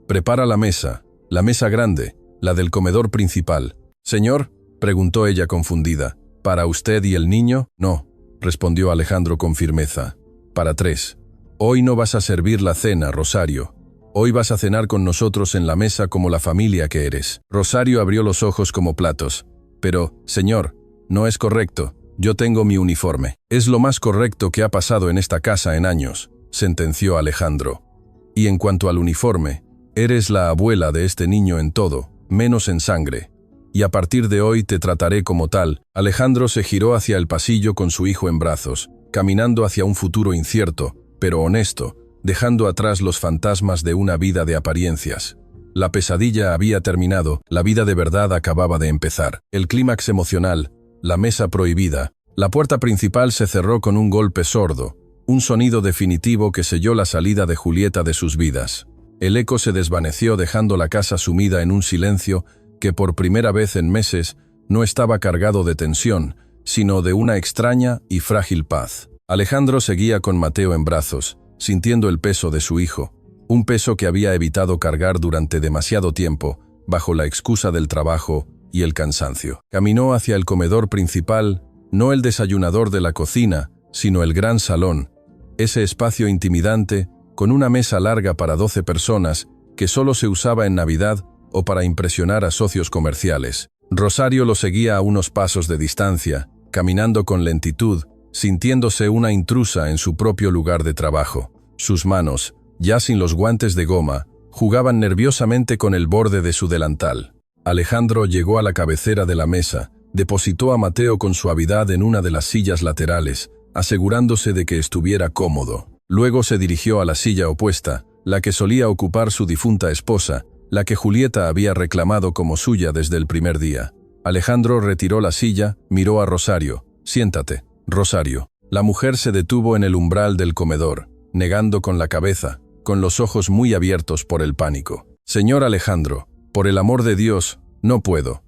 S1: «prepara la mesa grande, la del comedor principal». «Señor», preguntó ella confundida, «¿para usted y el niño?» «No», respondió Alejandro con firmeza, «para 3. Hoy no vas a servir la cena, Rosario. Hoy vas a cenar con nosotros en la mesa como la familia que eres». Rosario abrió los ojos como platos. «Pero, señor, no es correcto. Yo tengo mi uniforme». «Es lo más correcto que ha pasado en esta casa en años», sentenció Alejandro. «Y en cuanto al uniforme, eres la abuela de este niño en todo, menos en sangre. Y a partir de hoy te trataré como tal». Alejandro se giró hacia el pasillo con su hijo en brazos, caminando hacia un futuro incierto, pero honesto, dejando atrás los fantasmas de una vida de apariencias. La pesadilla había terminado, la vida de verdad acababa de empezar. El clímax emocional, la mesa prohibida, la puerta principal se cerró con un golpe sordo, un sonido definitivo que selló la salida de Julieta de sus vidas. El eco se desvaneció dejando la casa sumida en un silencio que por primera vez en meses no estaba cargado de tensión, sino de una extraña y frágil paz. Alejandro seguía con Mateo en brazos, sintiendo el peso de su hijo, un peso que había evitado cargar durante demasiado tiempo, bajo la excusa del trabajo y el cansancio. Caminó hacia el comedor principal, no el desayunador de la cocina, sino el gran salón, ese espacio intimidante, con una mesa larga para 12 personas, que solo se usaba en Navidad o para impresionar a socios comerciales. Rosario lo seguía a unos pasos de distancia, caminando con lentitud, sintiéndose una intrusa en su propio lugar de trabajo. Sus manos, ya sin los guantes de goma, jugaban nerviosamente con el borde de su delantal. Alejandro llegó a la cabecera de la mesa, depositó a Mateo con suavidad en una de las sillas laterales, asegurándose de que estuviera cómodo. Luego se dirigió a la silla opuesta, la que solía ocupar su difunta esposa, la que Julieta había reclamado como suya desde el primer día. Alejandro retiró la silla, miró a Rosario. «Siéntate, Rosario». La mujer se detuvo en el umbral del comedor, negando con la cabeza, con los ojos muy abiertos por el pánico. «Señor Alejandro, por el amor de Dios, no puedo.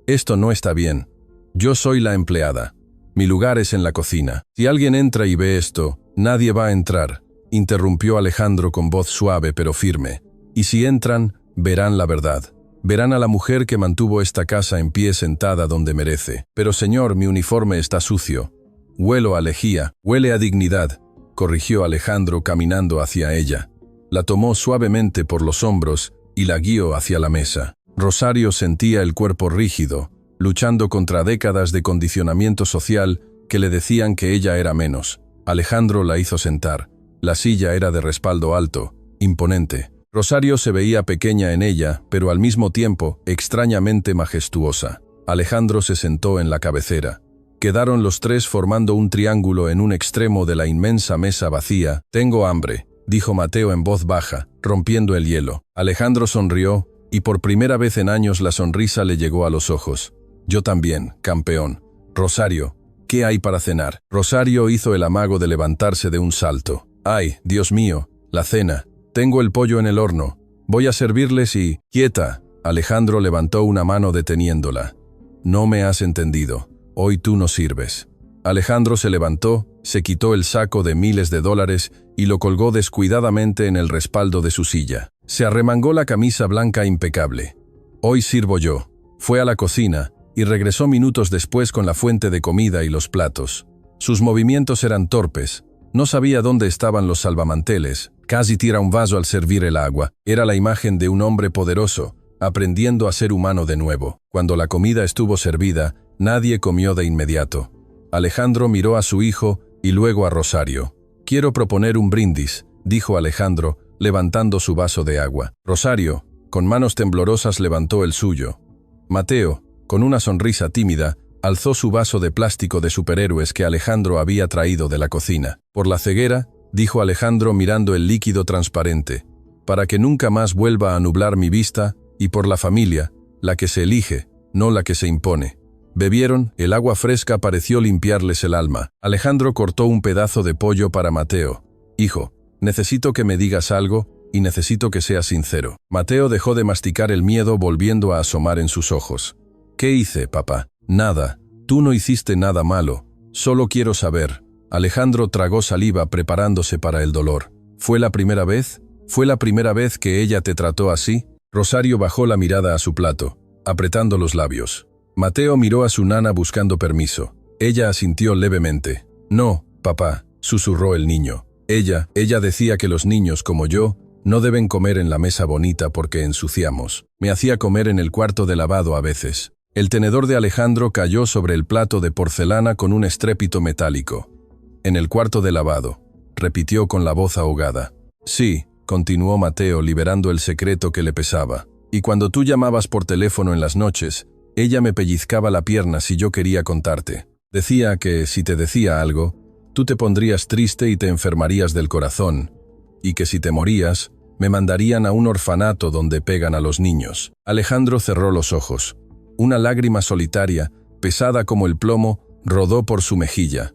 S1: Esto no está bien. Yo soy la empleada. Mi lugar es en la cocina. Si alguien entra y ve esto, nadie va a entrar», interrumpió Alejandro con voz suave pero firme. «Y si entran, verán la verdad. Verán a la mujer que mantuvo esta casa en pie sentada donde merece. Pero señor, mi uniforme está sucio. Huelo a lejía, huele a dignidad», corrigió Alejandro caminando hacia ella. La tomó suavemente por los hombros y la guió hacia la mesa. Rosario sentía el cuerpo rígido, luchando contra décadas de condicionamiento social que le decían que ella era menos. Alejandro la hizo sentar. La silla era de respaldo alto, imponente. Rosario se veía pequeña en ella, pero al mismo tiempo extrañamente majestuosa. Alejandro se sentó en la cabecera. Quedaron los tres formando un triángulo en un extremo de la inmensa mesa vacía. «Tengo hambre», dijo Mateo en voz baja, rompiendo el hielo. Alejandro sonrió, y por primera vez en años la sonrisa le llegó a los ojos. «Yo también, campeón. Rosario, ¿qué hay para cenar?» Rosario hizo el amago de levantarse de un salto. «Ay, Dios mío, la cena. Tengo el pollo en el horno. Voy a servirles y...» «Quieta». Alejandro levantó una mano deteniéndola. «No me has entendido. Hoy tú no sirves». Alejandro se levantó, se quitó el saco de miles de dólares y lo colgó descuidadamente en el respaldo de su silla. Se arremangó la camisa blanca impecable. «Hoy sirvo yo». Fue a la cocina y regresó minutos después con la fuente de comida y los platos. Sus movimientos eran torpes. No sabía dónde estaban los salvamanteles. Casi tira un vaso al servir el agua. Era la imagen de un hombre poderoso, aprendiendo a ser humano de nuevo. Cuando la comida estuvo servida, nadie comió de inmediato. Alejandro miró a su hijo y luego a Rosario. «Quiero proponer un brindis», dijo Alejandro, levantando su vaso de agua. Rosario, con manos temblorosas, levantó el suyo. Mateo, con una sonrisa tímida, alzó su vaso de plástico de superhéroes que Alejandro había traído de la cocina. «Por la ceguera», dijo Alejandro mirando el líquido transparente, «para que nunca más vuelva a nublar mi vista, y por la familia, la que se elige, no la que se impone». Bebieron, el agua fresca pareció limpiarles el alma. Alejandro cortó un pedazo de pollo para Mateo. «Hijo, necesito que me digas algo, y necesito que seas sincero». Mateo dejó de masticar el miedo volviendo a asomar en sus ojos. «¿Qué hice, papá?» «Nada. Tú no hiciste nada malo. Solo quiero saber». Alejandro tragó saliva preparándose para el dolor. «¿Fue la primera vez? ¿Fue la primera vez que ella te trató así?» Rosario bajó la mirada a su plato, apretando los labios. Mateo miró a su nana buscando permiso. Ella asintió levemente. «No, papá», susurró el niño. Ella decía que los niños como yo no deben comer en la mesa bonita porque ensuciamos. Me hacía comer en el cuarto de lavado a veces». El tenedor de Alejandro cayó sobre el plato de porcelana con un estrépito metálico. «En el cuarto de lavado», repitió con la voz ahogada. «Sí», continuó Mateo liberando el secreto que le pesaba. «Y cuando tú llamabas por teléfono en las noches, ella me pellizcaba la pierna si yo quería contarte. Decía que si te decía algo, tú te pondrías triste y te enfermarías del corazón, y que si te morías, me mandarían a un orfanato donde pegan a los niños». Alejandro cerró los ojos. Una lágrima solitaria, pesada como el plomo, rodó por su mejilla.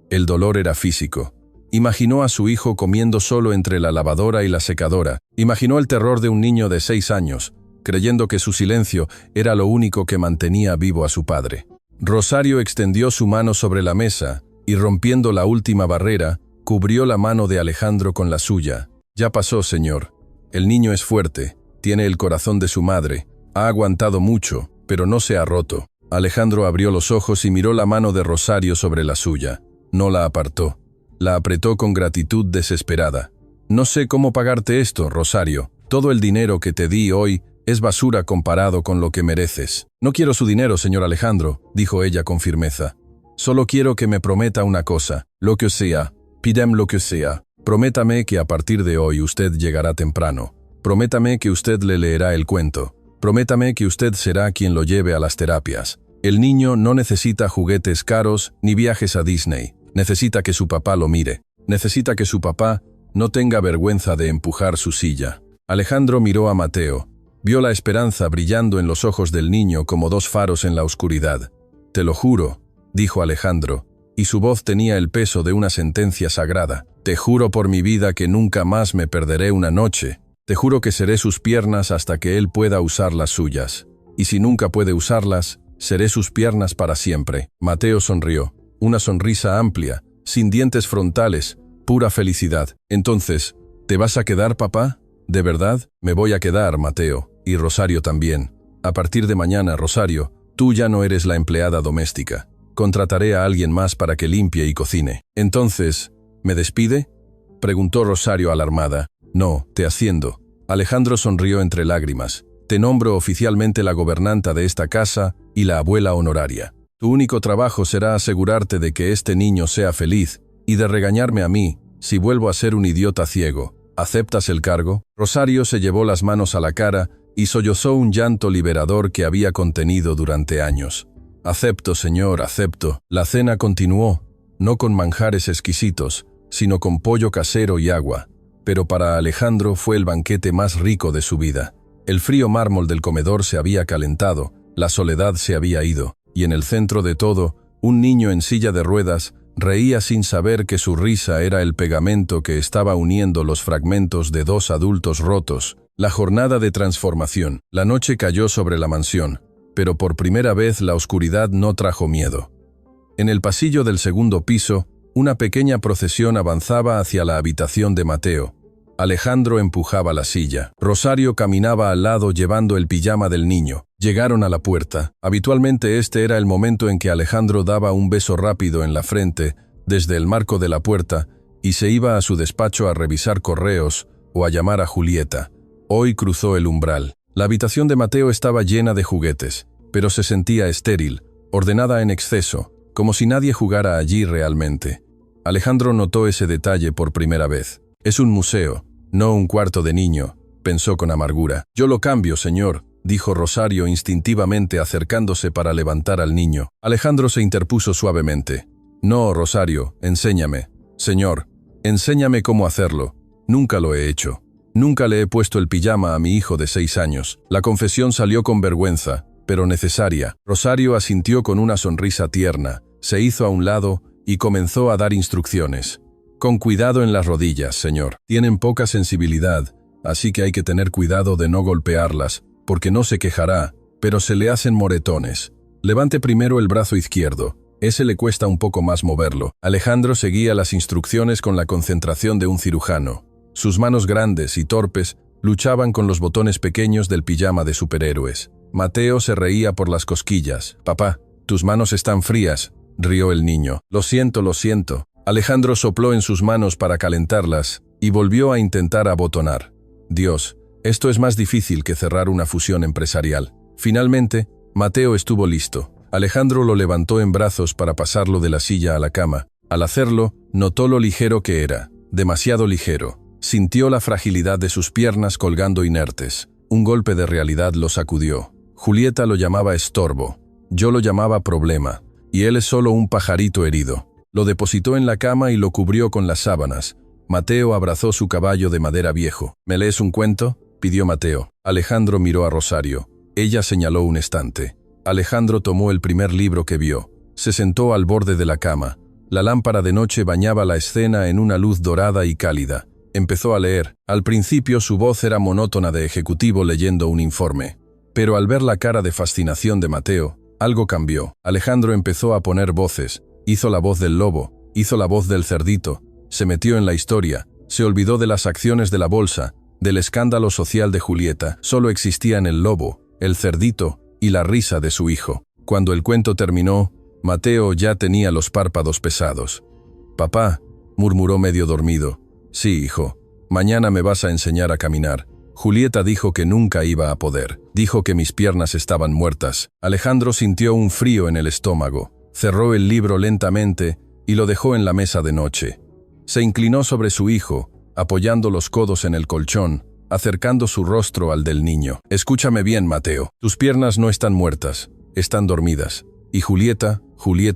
S1: El dolor era físico. Imaginó a su hijo comiendo solo entre la lavadora y la secadora. Imaginó el terror de un niño de 6 años, creyendo que su silencio era lo único que mantenía vivo a su padre. Rosario extendió su mano sobre la mesa y, rompiendo la última barrera, cubrió la mano de Alejandro con la suya. «Ya pasó, señor. El niño es fuerte, tiene el corazón de su madre, ha aguantado mucho, pero no se ha roto». Alejandro abrió los ojos y miró la mano de Rosario sobre la suya. No la apartó. La apretó con gratitud desesperada. «No sé cómo pagarte esto, Rosario. Todo el dinero que te di hoy es basura comparado con lo que mereces». «No quiero su dinero, señor Alejandro», dijo ella con firmeza. «Solo quiero que me prometa una cosa, lo que sea, pídeme lo que sea. Prométame que a partir de hoy usted llegará temprano. Prométame que usted le leerá el cuento. Prométame que usted será quien lo lleve a las terapias. El niño no necesita juguetes caros ni viajes a Disney. Necesita que su papá lo mire. Necesita que su papá no tenga vergüenza de empujar su silla». Alejandro miró a Mateo. Vio la esperanza brillando en los ojos del niño como dos faros en la oscuridad. «Te lo juro», dijo Alejandro, y su voz tenía el peso de una sentencia sagrada. «Te juro por mi vida que nunca más me perderé una noche. Te juro que seré sus piernas hasta que él pueda usar las suyas. Y si nunca puede usarlas, seré sus piernas para siempre». Mateo sonrió. Una sonrisa amplia, sin dientes frontales, pura felicidad. «Entonces, ¿te vas a quedar, papá?» «¿De verdad?» «Me voy a quedar, Mateo. Y Rosario también. A partir de mañana, Rosario, tú ya no eres la empleada doméstica. Contrataré a alguien más para que limpie y cocine». «Entonces, ¿me despide?», preguntó Rosario alarmada. «No, te asciendo». Alejandro sonrió entre lágrimas. «Te nombro oficialmente la gobernanta de esta casa y la abuela honoraria. Tu único trabajo será asegurarte de que este niño sea feliz y de regañarme a mí si vuelvo a ser un idiota ciego. ¿Aceptas el cargo?». Rosario se llevó las manos a la cara y sollozó un llanto liberador que había contenido durante años. «Acepto, señor, acepto». La cena continuó, no con manjares exquisitos, sino con pollo casero y agua. Pero para Alejandro fue el banquete más rico de su vida. El frío mármol del comedor se había calentado, la soledad se había ido, y en el centro de todo, un niño en silla de ruedas reía sin saber que su risa era el pegamento que estaba uniendo los fragmentos de dos adultos rotos. La jornada de transformación. La noche cayó sobre la mansión, pero por primera vez la oscuridad no trajo miedo. En el pasillo del segundo piso, una pequeña procesión avanzaba hacia la habitación de Mateo. Alejandro empujaba la silla. Rosario caminaba al lado llevando el pijama del niño. Llegaron a la puerta. Habitualmente este era el momento en que Alejandro daba un beso rápido en la frente, desde el marco de la puerta, y se iba a su despacho a revisar correos o a llamar a Julieta. Hoy cruzó el umbral. La habitación de Mateo estaba llena de juguetes, pero se sentía estéril, ordenada en exceso, como si nadie jugara allí realmente. Alejandro notó ese detalle por primera vez. «Es un museo, no un cuarto de niño», pensó con amargura. «Yo lo cambio, señor», dijo Rosario instintivamente acercándose para levantar al niño. Alejandro se interpuso suavemente. «No, Rosario, enséñame. Señor, enséñame cómo hacerlo. Nunca lo he hecho. Nunca le he puesto el pijama a mi hijo de 6 años». La confesión salió con vergüenza, pero necesaria. Rosario asintió con una sonrisa tierna, se hizo a un lado y comenzó a dar instrucciones. «Con cuidado en las rodillas, señor. Tienen poca sensibilidad, así que hay que tener cuidado de no golpearlas, porque no se quejará, pero se le hacen moretones. Levante primero el brazo izquierdo. Ese le cuesta un poco más moverlo». Alejandro seguía las instrucciones con la concentración de un cirujano. Sus manos grandes y torpes luchaban con los botones pequeños del pijama de superhéroes. Mateo se reía por las cosquillas. «Papá, tus manos están frías», rió el niño. Lo siento». Alejandro sopló en sus manos para calentarlas y volvió a intentar abotonar. Dios, esto es más difícil que cerrar una fusión empresarial. Finalmente, Mateo estuvo listo. Alejandro lo levantó en brazos para pasarlo de la silla a la cama. Al hacerlo, notó lo ligero que era, demasiado ligero. Sintió la fragilidad de sus piernas colgando inertes. Un golpe de realidad lo sacudió. Julieta lo llamaba estorbo. Yo lo llamaba problema. Y él es solo un pajarito herido. Lo depositó en la cama y lo cubrió con las sábanas. Mateo abrazó su caballo de madera viejo. «¿Me lees un cuento?», pidió Mateo. Alejandro miró a Rosario. Ella señaló un estante. Alejandro tomó el primer libro que vio. Se sentó al borde de la cama. La lámpara de noche bañaba la escena en una luz dorada y cálida. Empezó a leer. Al principio su voz era monótona de ejecutivo leyendo un informe. Pero al ver la cara de fascinación de Mateo, algo cambió. Alejandro empezó a poner voces. Hizo la voz del lobo, hizo la voz del cerdito, se metió en la historia, se olvidó de las acciones de la bolsa, del escándalo social de Julieta. Solo existían el lobo, el cerdito y la risa de su hijo. Cuando el cuento terminó, Mateo ya tenía los párpados pesados. Papá, murmuró medio dormido. Sí, hijo. Mañana me vas a enseñar a caminar. Julieta dijo que nunca iba a poder. Dijo que mis piernas estaban muertas. Alejandro sintió un frío en el estómago. Cerró el libro lentamente y lo dejó en la mesa de noche. Se inclinó sobre su hijo, apoyando los codos en el colchón, acercando su rostro al del niño. Escúchame bien, Mateo. Tus piernas no están muertas, están dormidas. Y Julieta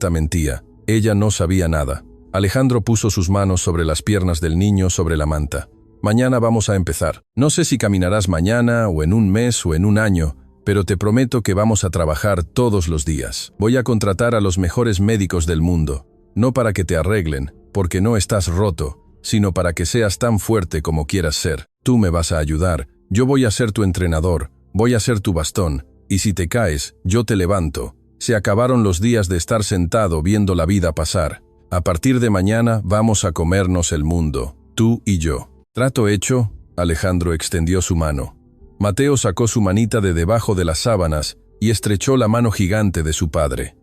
S1: mentía. Ella no sabía nada. Alejandro puso sus manos sobre las piernas del niño sobre la manta. Mañana vamos a empezar. No sé si caminarás mañana o en un mes o en un año, pero te prometo que vamos a trabajar todos los días. Voy a contratar a los mejores médicos del mundo, no para que te arreglen, porque no estás roto, sino para que seas tan fuerte como quieras ser. Tú me vas a ayudar, yo voy a ser tu entrenador, voy a ser tu bastón, y si te caes, yo te levanto. Se acabaron los días de estar sentado viendo la vida pasar. A partir de mañana vamos a comernos el mundo, tú y yo. ¿Trato hecho? Alejandro extendió su mano. Mateo sacó su manita de debajo de las sábanas y estrechó la mano gigante de su padre.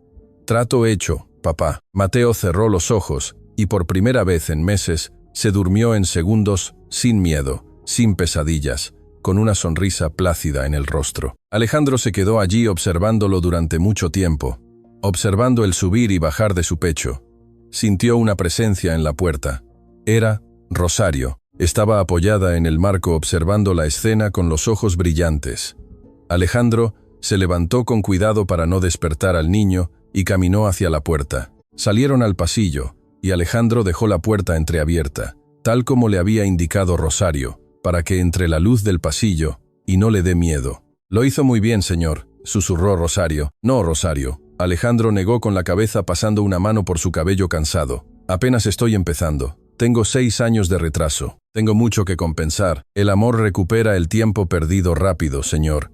S1: Trato hecho, papá. Mateo cerró los ojos y por primera vez en meses se durmió en segundos, sin miedo, sin pesadillas, con una sonrisa plácida en el rostro. Alejandro se quedó allí observándolo durante mucho tiempo, observando el subir y bajar de su pecho. Sintió una presencia en la puerta. Era Rosario. Estaba apoyada en el marco observando la escena con los ojos brillantes. Alejandro se levantó con cuidado para no despertar al niño y caminó hacia la puerta. Salieron al pasillo y Alejandro dejó la puerta entreabierta, tal como le había indicado Rosario, para que entre la luz del pasillo y no le dé miedo. Lo hizo muy bien, señor, susurró Rosario. No, Rosario. Alejandro negó con la cabeza pasando una mano por su cabello cansado. Apenas estoy empezando. Tengo 6 años de retraso. Tengo mucho que compensar. El amor recupera el tiempo perdido rápido, señor.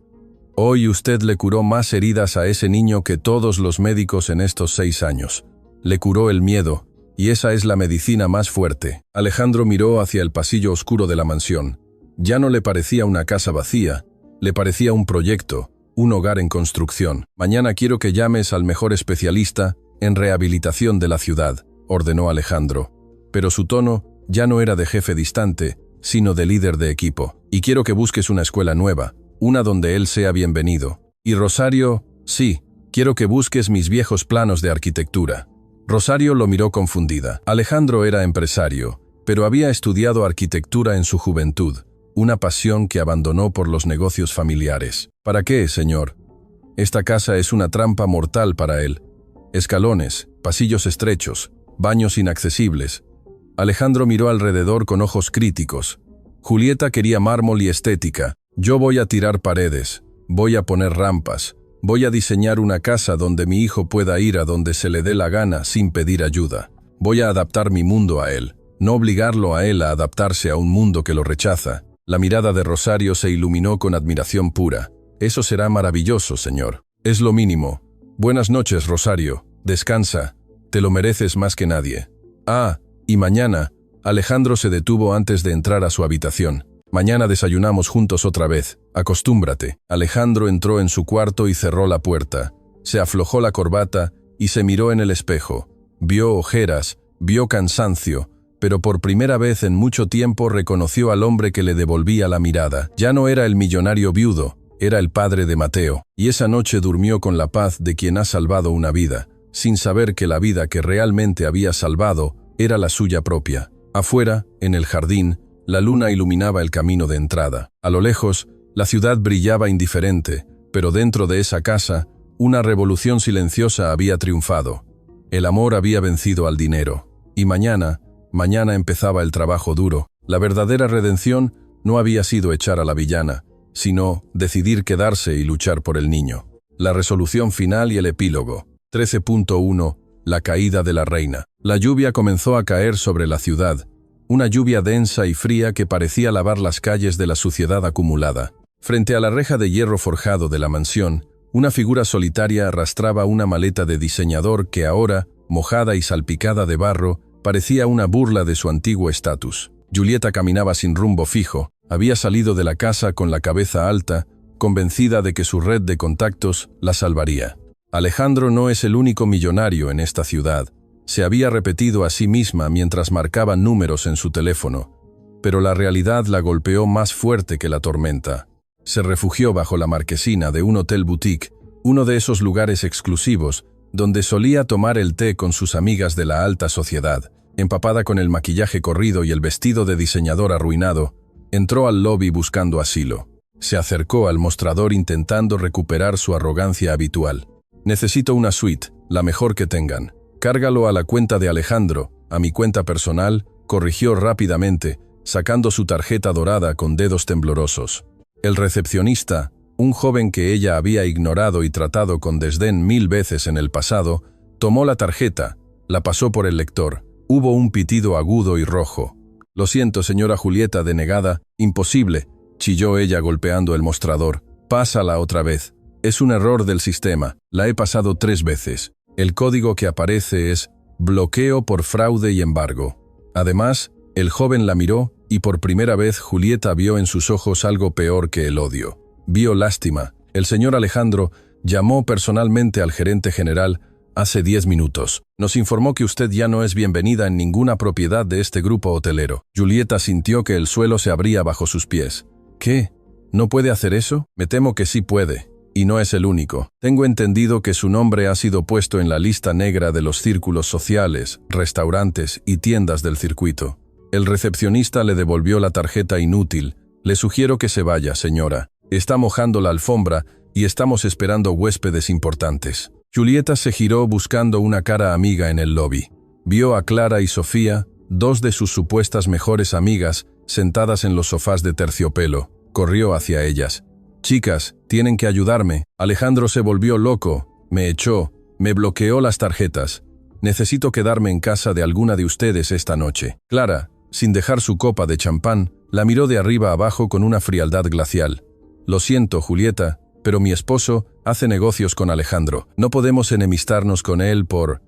S1: Hoy usted le curó más heridas a ese niño que todos los médicos en estos 6 años. Le curó el miedo, y esa es la medicina más fuerte. Alejandro miró hacia el pasillo oscuro de la mansión. Ya no le parecía una casa vacía, le parecía un proyecto, un hogar en construcción. Mañana quiero que llames al mejor especialista en rehabilitación de la ciudad, ordenó Alejandro. Pero su tono ya no era de jefe distante, sino de líder de equipo. Y quiero que busques una escuela nueva, una donde él sea bienvenido. Y Rosario, sí, quiero que busques mis viejos planos de arquitectura. Rosario lo miró confundida. Alejandro era empresario, pero había estudiado arquitectura en su juventud, una pasión que abandonó por los negocios familiares. ¿Para qué, señor? Esta casa es una trampa mortal para él. Escalones, pasillos estrechos, baños inaccesibles. Alejandro miró alrededor con ojos críticos. Julieta quería mármol y estética. Yo voy a tirar paredes, voy a poner rampas, voy a diseñar una casa donde mi hijo pueda ir a donde se le dé la gana sin pedir ayuda. Voy a adaptar mi mundo a él, no obligarlo a él a adaptarse a un mundo que lo rechaza. La mirada de Rosario se iluminó con admiración pura. Eso será maravilloso, señor. Es lo mínimo. Buenas noches, Rosario. Descansa. Te lo mereces más que nadie. Ah, y mañana, Alejandro se detuvo antes de entrar a su habitación. Mañana desayunamos juntos otra vez. Acostúmbrate. Alejandro entró en su cuarto y cerró la puerta. Se aflojó la corbata y se miró en el espejo. Vio ojeras, vio cansancio, pero por primera vez en mucho tiempo reconoció al hombre que le devolvía la mirada. Ya no era el millonario viudo, era el padre de Mateo. Y esa noche durmió con la paz de quien ha salvado una vida, sin saber que la vida que realmente había salvado era la suya propia. Afuera, en el jardín, la luna iluminaba el camino de entrada. A lo lejos, la ciudad brillaba indiferente, pero dentro de esa casa, una revolución silenciosa había triunfado. El amor había vencido al dinero. Y mañana empezaba el trabajo duro. La verdadera redención no había sido echar a la villana, sino decidir quedarse y luchar por el niño. La resolución final y el epílogo. 13.1. La caída de la reina. La lluvia comenzó a caer sobre la ciudad, una lluvia densa y fría que parecía lavar las calles de la suciedad acumulada. Frente a la reja de hierro forjado de la mansión, una figura solitaria arrastraba una maleta de diseñador que ahora, mojada y salpicada de barro, parecía una burla de su antiguo estatus. Julieta caminaba sin rumbo fijo, había salido de la casa con la cabeza alta, convencida de que su red de contactos la salvaría. Alejandro no es el único millonario en esta ciudad, Se había repetido a sí misma mientras marcaba números en su teléfono, pero la realidad la golpeó más fuerte que la tormenta. Se refugió bajo la marquesina de un hotel boutique, uno de esos lugares exclusivos donde solía tomar el té con sus amigas de la alta sociedad. Empapada con el maquillaje corrido y el vestido de diseñador arruinado, entró al lobby buscando asilo. Se acercó al mostrador intentando recuperar su arrogancia habitual. «Necesito una suite, la mejor que tengan. Cárgalo a la cuenta de Alejandro, a mi cuenta personal», corrigió rápidamente, sacando su tarjeta dorada con dedos temblorosos. El recepcionista, un joven que ella había ignorado y tratado con desdén 1000 veces en el pasado, tomó la tarjeta, la pasó por el lector. Hubo un pitido agudo y rojo. «Lo siento, señora Julieta», denegada. «Imposible», chilló ella golpeando el mostrador. «Pásala otra vez. Es un error del sistema. La he pasado 3 veces. El código que aparece es bloqueo por fraude y embargo». Además, el joven la miró y por primera vez Julieta vio en sus ojos algo peor que el odio. Vio lástima. El señor Alejandro llamó personalmente al gerente general hace 10 minutos. «Nos informó que usted ya no es bienvenida en ninguna propiedad de este grupo hotelero». Julieta sintió que el suelo se abría bajo sus pies. «¿Qué? ¿No puede hacer eso?» «Me temo que sí puede. Y no es el único. Tengo entendido que su nombre ha sido puesto en la lista negra de los círculos sociales, restaurantes y tiendas del circuito». El recepcionista le devolvió la tarjeta inútil. «Le sugiero que se vaya, señora. Está mojando la alfombra y estamos esperando huéspedes importantes». Julieta se giró buscando una cara amiga en el lobby. Vio a Clara y Sofía, 2 de sus supuestas mejores amigas, sentadas en los sofás de terciopelo. Corrió hacia ellas. «Chicas, tienen que ayudarme. Alejandro se volvió loco, me echó, me bloqueó las tarjetas. Necesito quedarme en casa de alguna de ustedes esta noche». Clara, sin dejar su copa de champán, la miró de arriba abajo con una frialdad glacial. «Lo siento, Julieta, pero mi esposo hace negocios con Alejandro. No podemos enemistarnos con él por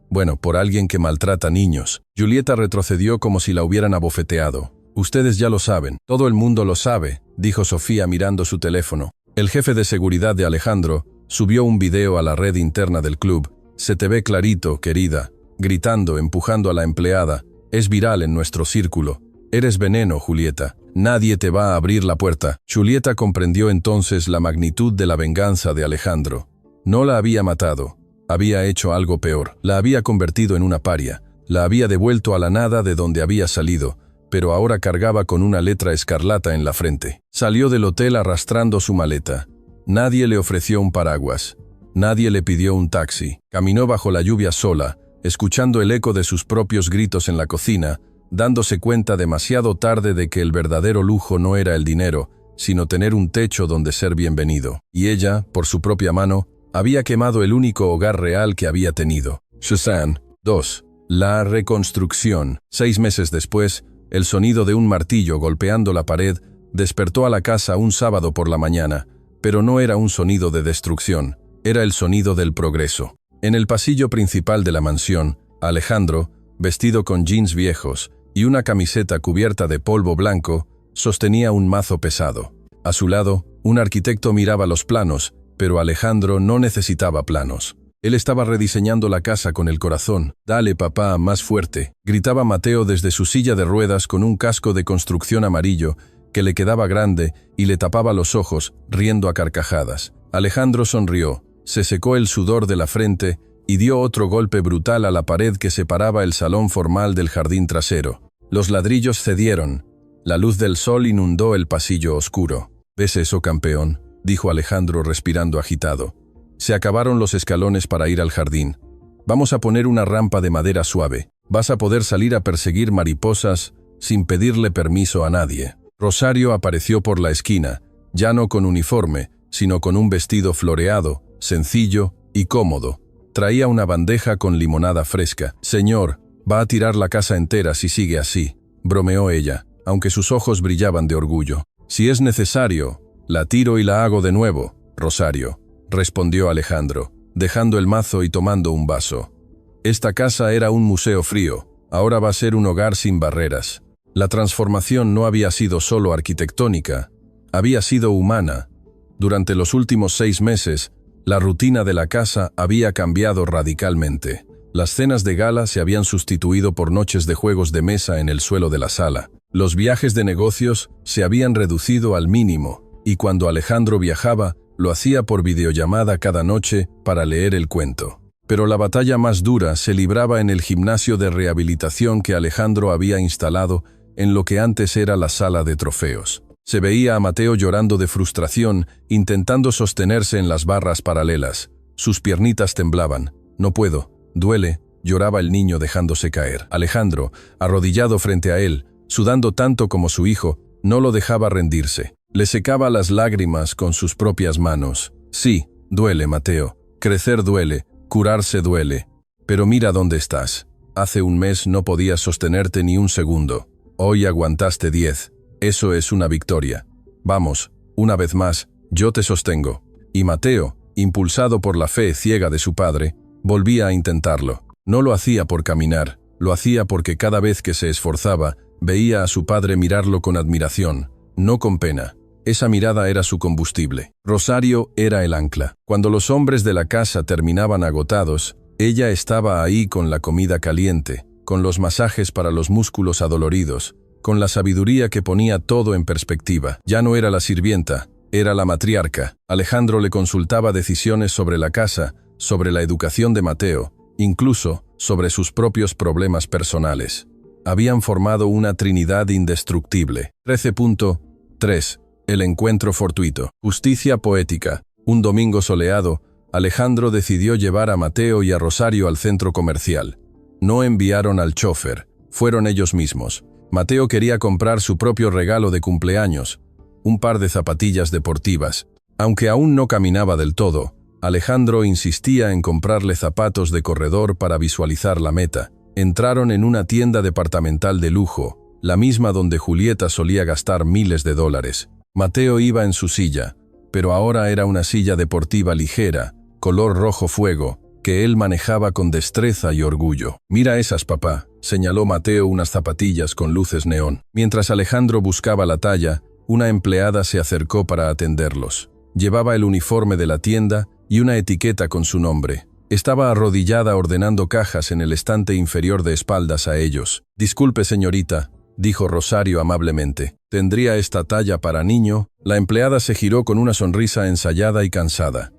S1: alguien que maltrata niños». Julieta retrocedió como si la hubieran abofeteado. «Ustedes ya lo saben. Todo el mundo lo sabe», dijo Sofía mirando su teléfono. El jefe de seguridad de Alejandro subió un video a la red interna del club. «Se te ve clarito, querida», gritando, empujando a la empleada. «Es viral en nuestro círculo. Eres veneno, Julieta. Nadie te va a abrir la puerta». Julieta comprendió entonces la magnitud de la venganza de Alejandro. No la había matado. Había hecho algo peor. La había convertido en una paria. La había devuelto a la nada de donde había salido, pero ahora cargaba con una letra escarlata en la frente. Salió del hotel arrastrando su maleta. Nadie le ofreció un paraguas. Nadie le pidió un taxi. Caminó bajo la lluvia sola, escuchando el eco de sus propios gritos en la cocina, dándose cuenta demasiado tarde de que el verdadero lujo no era el dinero, sino tener un techo donde ser bienvenido. Y ella, por su propia mano, había quemado el único hogar real que había tenido. Shazam 2. La reconstrucción. 6 meses después, el sonido de un martillo golpeando la pared despertó a la casa un sábado por la mañana, pero no era un sonido de destrucción, era el sonido del progreso. En el pasillo principal de la mansión, Alejandro, vestido con jeans viejos y una camiseta cubierta de polvo blanco, sostenía un mazo pesado. A su lado, un arquitecto miraba los planos, pero Alejandro no necesitaba planos. Él estaba rediseñando la casa con el corazón. «Dale, papá, más fuerte», gritaba Mateo desde su silla de ruedas con un casco de construcción amarillo que le quedaba grande y le tapaba los ojos, riendo a carcajadas. Alejandro sonrió, se secó el sudor de la frente y dio otro golpe brutal a la pared que separaba el salón formal del jardín trasero. Los ladrillos cedieron. La luz del sol inundó el pasillo oscuro. «¿Ves eso, campeón?», dijo Alejandro respirando agitado. Se acabaron los escalones para ir al jardín. «Vamos a poner una rampa de madera suave. Vas a poder salir a perseguir mariposas sin pedirle permiso a nadie». Rosario apareció por la esquina, ya no con uniforme, sino con un vestido floreado, sencillo y cómodo. Traía una bandeja con limonada fresca. «Señor, va a tirar la casa entera si sigue así», bromeó ella, aunque sus ojos brillaban de orgullo. «Si es necesario, la tiro y la hago de nuevo, Rosario», respondió Alejandro, dejando el mazo y tomando un vaso. Esta casa era un museo frío, ahora va a ser un hogar sin barreras. La transformación no había sido solo arquitectónica, había sido humana. Durante los últimos 6 meses, la rutina de la casa había cambiado radicalmente. Las cenas de gala se habían sustituido por noches de juegos de mesa en el suelo de la sala. Los viajes de negocios se habían reducido al mínimo, y cuando Alejandro viajaba, lo hacía por videollamada cada noche para leer el cuento. Pero la batalla más dura se libraba en el gimnasio de rehabilitación que Alejandro había instalado en lo que antes era la sala de trofeos. Se veía a Mateo llorando de frustración, intentando sostenerse en las barras paralelas. Sus piernitas temblaban. «No puedo, duele», lloraba el niño dejándose caer. Alejandro, arrodillado frente a él, sudando tanto como su hijo, no lo dejaba rendirse. Le secaba las lágrimas con sus propias manos. «Sí, duele, Mateo. Crecer duele, curarse duele. Pero mira dónde estás. Hace un mes no podías sostenerte ni un segundo. Hoy aguantaste 10. Eso es una victoria. Vamos, una vez más, yo te sostengo». Y Mateo, impulsado por la fe ciega de su padre, volvía a intentarlo. No lo hacía por caminar, lo hacía porque cada vez que se esforzaba, veía a su padre mirarlo con admiración, no con pena. Esa mirada era su combustible. Rosario era el ancla. Cuando los hombres de la casa terminaban agotados, ella estaba ahí con la comida caliente, con los masajes para los músculos adoloridos, con la sabiduría que ponía todo en perspectiva. Ya no era la sirvienta, era la matriarca. Alejandro le consultaba decisiones sobre la casa, sobre la educación de Mateo, incluso sobre sus propios problemas personales. Habían formado una trinidad indestructible. 13.3. El encuentro fortuito. Justicia poética. Un domingo soleado, Alejandro decidió llevar a Mateo y a Rosario al centro comercial. No enviaron al chofer, fueron ellos mismos. Mateo quería comprar su propio regalo de cumpleaños, un par de zapatillas deportivas. Aunque aún no caminaba del todo, Alejandro insistía en comprarle zapatos de corredor para visualizar la meta. Entraron en una tienda departamental de lujo, la misma donde Julieta solía gastar miles de dólares. Mateo iba en su silla, pero ahora era una silla deportiva ligera, color rojo fuego, que él manejaba con destreza y orgullo. «Mira esas, papá», señaló Mateo unas zapatillas con luces neón. Mientras Alejandro buscaba la talla, una empleada se acercó para atenderlos. Llevaba el uniforme de la tienda y una etiqueta con su nombre. Estaba arrodillada ordenando cajas en el estante inferior de espaldas a ellos. «Disculpe, señorita», dijo Rosario amablemente. «¿Tendría esta talla para niño?» La empleada se giró con una sonrisa ensayada y cansada.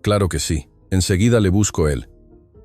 S1: «Claro que sí. Enseguida le busco él».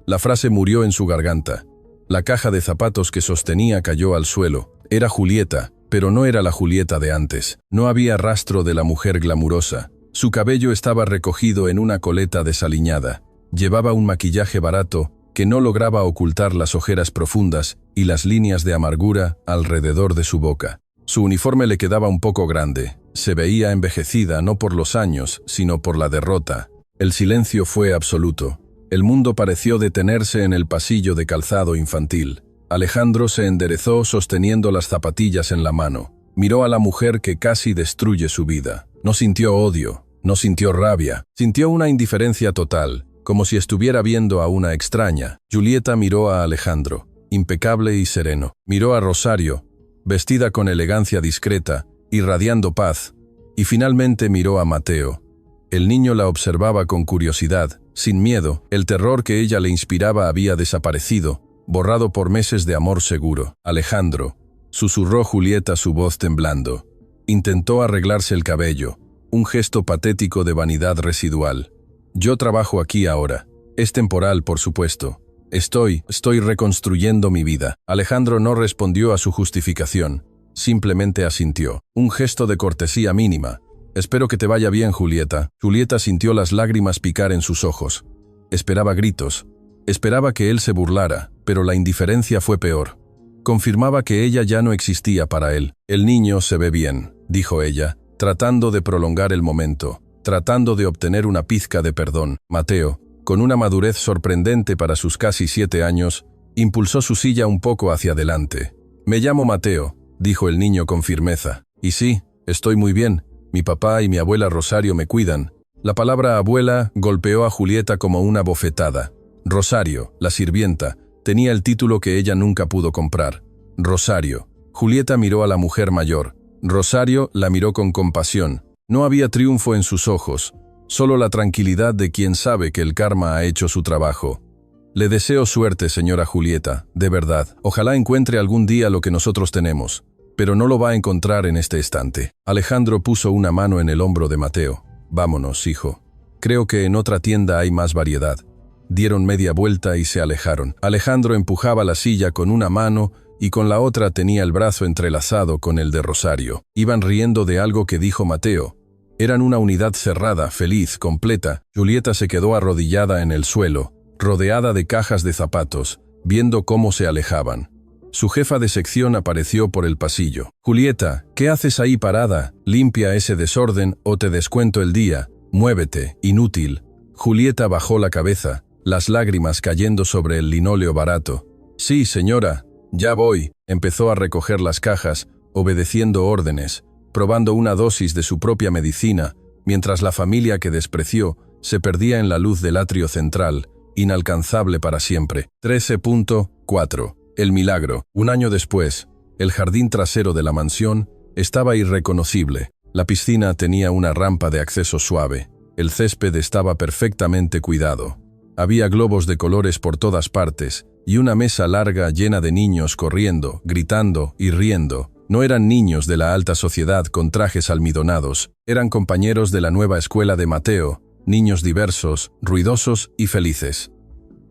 S1: La frase murió en su garganta. La caja de zapatos que sostenía cayó al suelo. Era Julieta, pero no era la Julieta de antes. No había rastro de la mujer glamurosa. Su cabello estaba recogido en una coleta desaliñada. Llevaba un maquillaje barato que no lograba ocultar las ojeras profundas y las líneas de amargura alrededor de su boca. Su uniforme le quedaba un poco grande. Se veía envejecida no por los años, sino por la derrota. El silencio fue absoluto. El mundo pareció detenerse en el pasillo de calzado infantil. Alejandro se enderezó sosteniendo las zapatillas en la mano. Miró a la mujer que casi destruye su vida. No sintió odio, no sintió rabia, sintió una indiferencia total, como si estuviera viendo a una extraña. Julieta miró a Alejandro, impecable y sereno. Miró a Rosario, vestida con elegancia discreta, irradiando paz, y finalmente miró a Mateo. El niño la observaba con curiosidad, sin miedo. El terror que ella le inspiraba había desaparecido, borrado por meses de amor seguro. «Alejandro», susurró Julieta, su voz temblando. Intentó arreglarse el cabello, un gesto patético de vanidad residual. «Yo trabajo aquí ahora. Es temporal, por supuesto. Estoy reconstruyendo mi vida». Alejandro no respondió a su justificación, simplemente asintió. Un gesto de cortesía mínima. «Espero que te vaya bien, Julieta». Julieta sintió las lágrimas picar en sus ojos. Esperaba gritos. Esperaba que él se burlara, pero la indiferencia fue peor. Confirmaba que ella ya no existía para él. «El niño se ve bien», dijo ella, tratando de prolongar el momento, tratando de obtener una pizca de perdón. Mateo, con una madurez sorprendente para sus casi 7 años, impulsó su silla un poco hacia adelante. «Me llamo Mateo», dijo el niño con firmeza. «Y sí, estoy muy bien. Mi papá y mi abuela Rosario me cuidan». La palabra abuela golpeó a Julieta como una bofetada. Rosario, la sirvienta, tenía el título que ella nunca pudo comprar. Rosario. Julieta miró a la mujer mayor. Rosario la miró con compasión. No había triunfo en sus ojos, solo la tranquilidad de quien sabe que el karma ha hecho su trabajo. Le deseo suerte, señora Julieta, de verdad. Ojalá encuentre algún día lo que nosotros tenemos, pero no lo va a encontrar en este instante. Alejandro puso una mano en el hombro de Mateo. Vámonos, hijo. Creo que en otra tienda hay más variedad. Dieron media vuelta y se alejaron. Alejandro empujaba la silla con una mano y con la otra tenía el brazo entrelazado con el de Rosario. Iban riendo de algo que dijo Mateo. Eran una unidad cerrada, feliz, completa. Julieta se quedó arrodillada en el suelo, rodeada de cajas de zapatos, viendo cómo se alejaban. Su jefa de sección apareció por el pasillo. «Julieta, ¿qué haces ahí parada? Limpia ese desorden o te descuento el día. Muévete, inútil». Julieta bajó la cabeza, las lágrimas cayendo sobre el linóleo barato. «Sí, señora, ya voy». Empezó a recoger las cajas, obedeciendo órdenes, probando una dosis de su propia medicina, mientras la familia que despreció se perdía en la luz del atrio central, inalcanzable para siempre. 13.4. El milagro. Un año después, el jardín trasero de la mansión estaba irreconocible. La piscina tenía una rampa de acceso suave. El césped estaba perfectamente cuidado. Había globos de colores por todas partes y una mesa larga llena de niños corriendo, gritando y riendo. No eran niños de la alta sociedad con trajes almidonados, eran compañeros de la nueva escuela de Mateo, niños diversos, ruidosos y felices.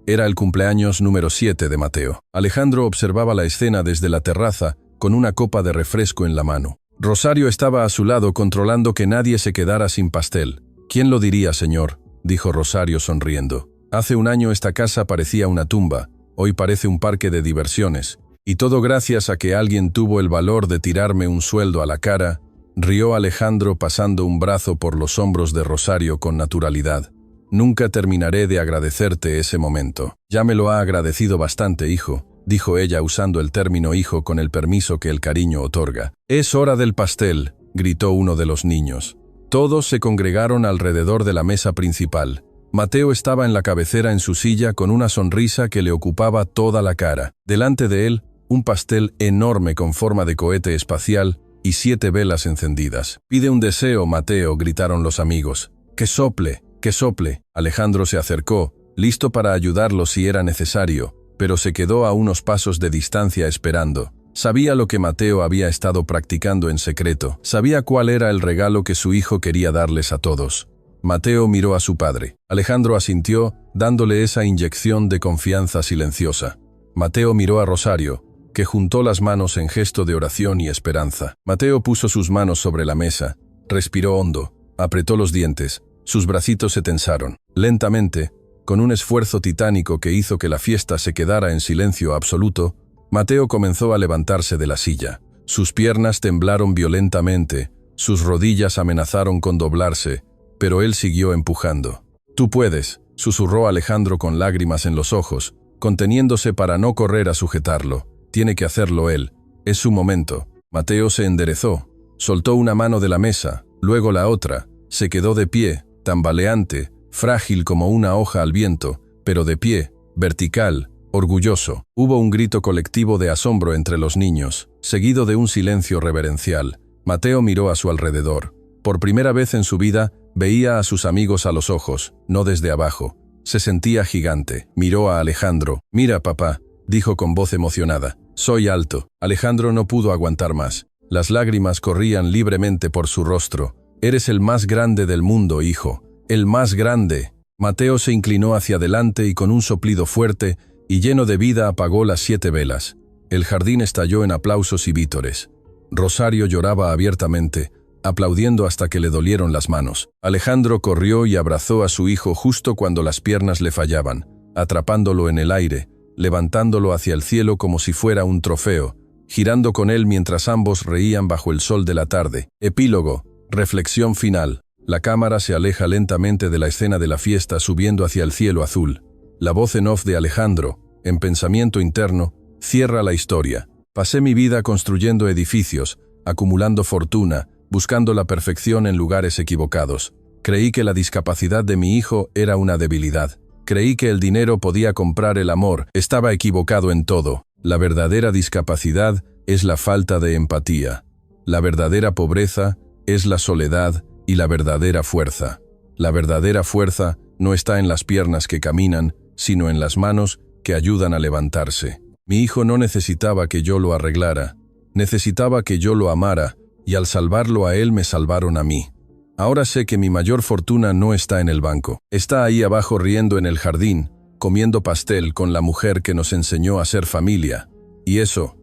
S1: Era el cumpleaños número 7 de Mateo. Alejandro observaba la escena desde la terraza con una copa de refresco en la mano. Rosario estaba a su lado controlando que nadie se quedara sin pastel. «¿Quién lo diría, señor?», dijo Rosario sonriendo. «Hace un año esta casa parecía una tumba, hoy parece un parque de diversiones. Y todo gracias a que alguien tuvo el valor de tirarme un sueldo a la cara», rió Alejandro pasando un brazo por los hombros de Rosario con naturalidad. «Nunca terminaré de agradecerte ese momento». «Ya me lo ha agradecido bastante, hijo», dijo ella usando el término hijo con el permiso que el cariño otorga. «Es hora del pastel», gritó uno de los niños. Todos se congregaron alrededor de la mesa principal. Mateo estaba en la cabecera en su silla con una sonrisa que le ocupaba toda la cara. Delante de él, un pastel enorme con forma de cohete espacial y 7 velas encendidas. «Pide un deseo, Mateo», gritaron los amigos. «Que sople, que sople». Alejandro se acercó, listo para ayudarlo si era necesario, pero se quedó a unos pasos de distancia esperando. Sabía lo que Mateo había estado practicando en secreto. Sabía cuál era el regalo que su hijo quería darles a todos. Mateo miró a su padre. Alejandro asintió, dándole esa inyección de confianza silenciosa. Mateo miró a Rosario, que juntó las manos en gesto de oración y esperanza. Mateo puso sus manos sobre la mesa, respiró hondo, apretó los dientes, sus bracitos se tensaron. Lentamente, con un esfuerzo titánico que hizo que la fiesta se quedara en silencio absoluto, Mateo comenzó a levantarse de la silla. Sus piernas temblaron violentamente, sus rodillas amenazaron con doblarse, pero él siguió empujando. «Tú puedes», susurró Alejandro con lágrimas en los ojos, conteniéndose para no correr a sujetarlo. «Tiene que hacerlo él. Es su momento». Mateo se enderezó, soltó una mano de la mesa, luego la otra, se quedó de pie, tambaleante, frágil como una hoja al viento, pero de pie, vertical, orgulloso. Hubo un grito colectivo de asombro entre los niños, seguido de un silencio reverencial. Mateo miró a su alrededor. Por primera vez en su vida, veía a sus amigos a los ojos, no desde abajo. Se sentía gigante. Miró a Alejandro. «Mira, papá», dijo con voz emocionada. «Soy alto». Alejandro no pudo aguantar más. Las lágrimas corrían libremente por su rostro. «Eres el más grande del mundo, hijo. El más grande». Mateo se inclinó hacia adelante y con un soplido fuerte y lleno de vida apagó las 7 velas. El jardín estalló en aplausos y vítores. Rosario lloraba abiertamente, aplaudiendo hasta que le dolieron las manos. Alejandro corrió y abrazó a su hijo justo cuando las piernas le fallaban, atrapándolo en el aire, levantándolo hacia el cielo como si fuera un trofeo, girando con él mientras ambos reían bajo el sol de la tarde. Epílogo. Reflexión final. La cámara se aleja lentamente de la escena de la fiesta subiendo hacia el cielo azul. La voz en off de Alejandro, en pensamiento interno, cierra la historia. Pasé mi vida construyendo edificios, acumulando fortuna, buscando la perfección en lugares equivocados. Creí que la discapacidad de mi hijo era una debilidad. Creí que el dinero podía comprar el amor. Estaba equivocado en todo. La verdadera discapacidad es la falta de empatía. La verdadera pobreza es la soledad y la verdadera fuerza. La verdadera fuerza no está en las piernas que caminan, sino en las manos que ayudan a levantarse. Mi hijo no necesitaba que yo lo arreglara, necesitaba que yo lo amara, y al salvarlo a él me salvaron a mí. Ahora sé que mi mayor fortuna no está en el banco, está ahí abajo riendo en el jardín, comiendo pastel con la mujer que nos enseñó a ser familia, y eso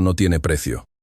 S1: no tiene precio.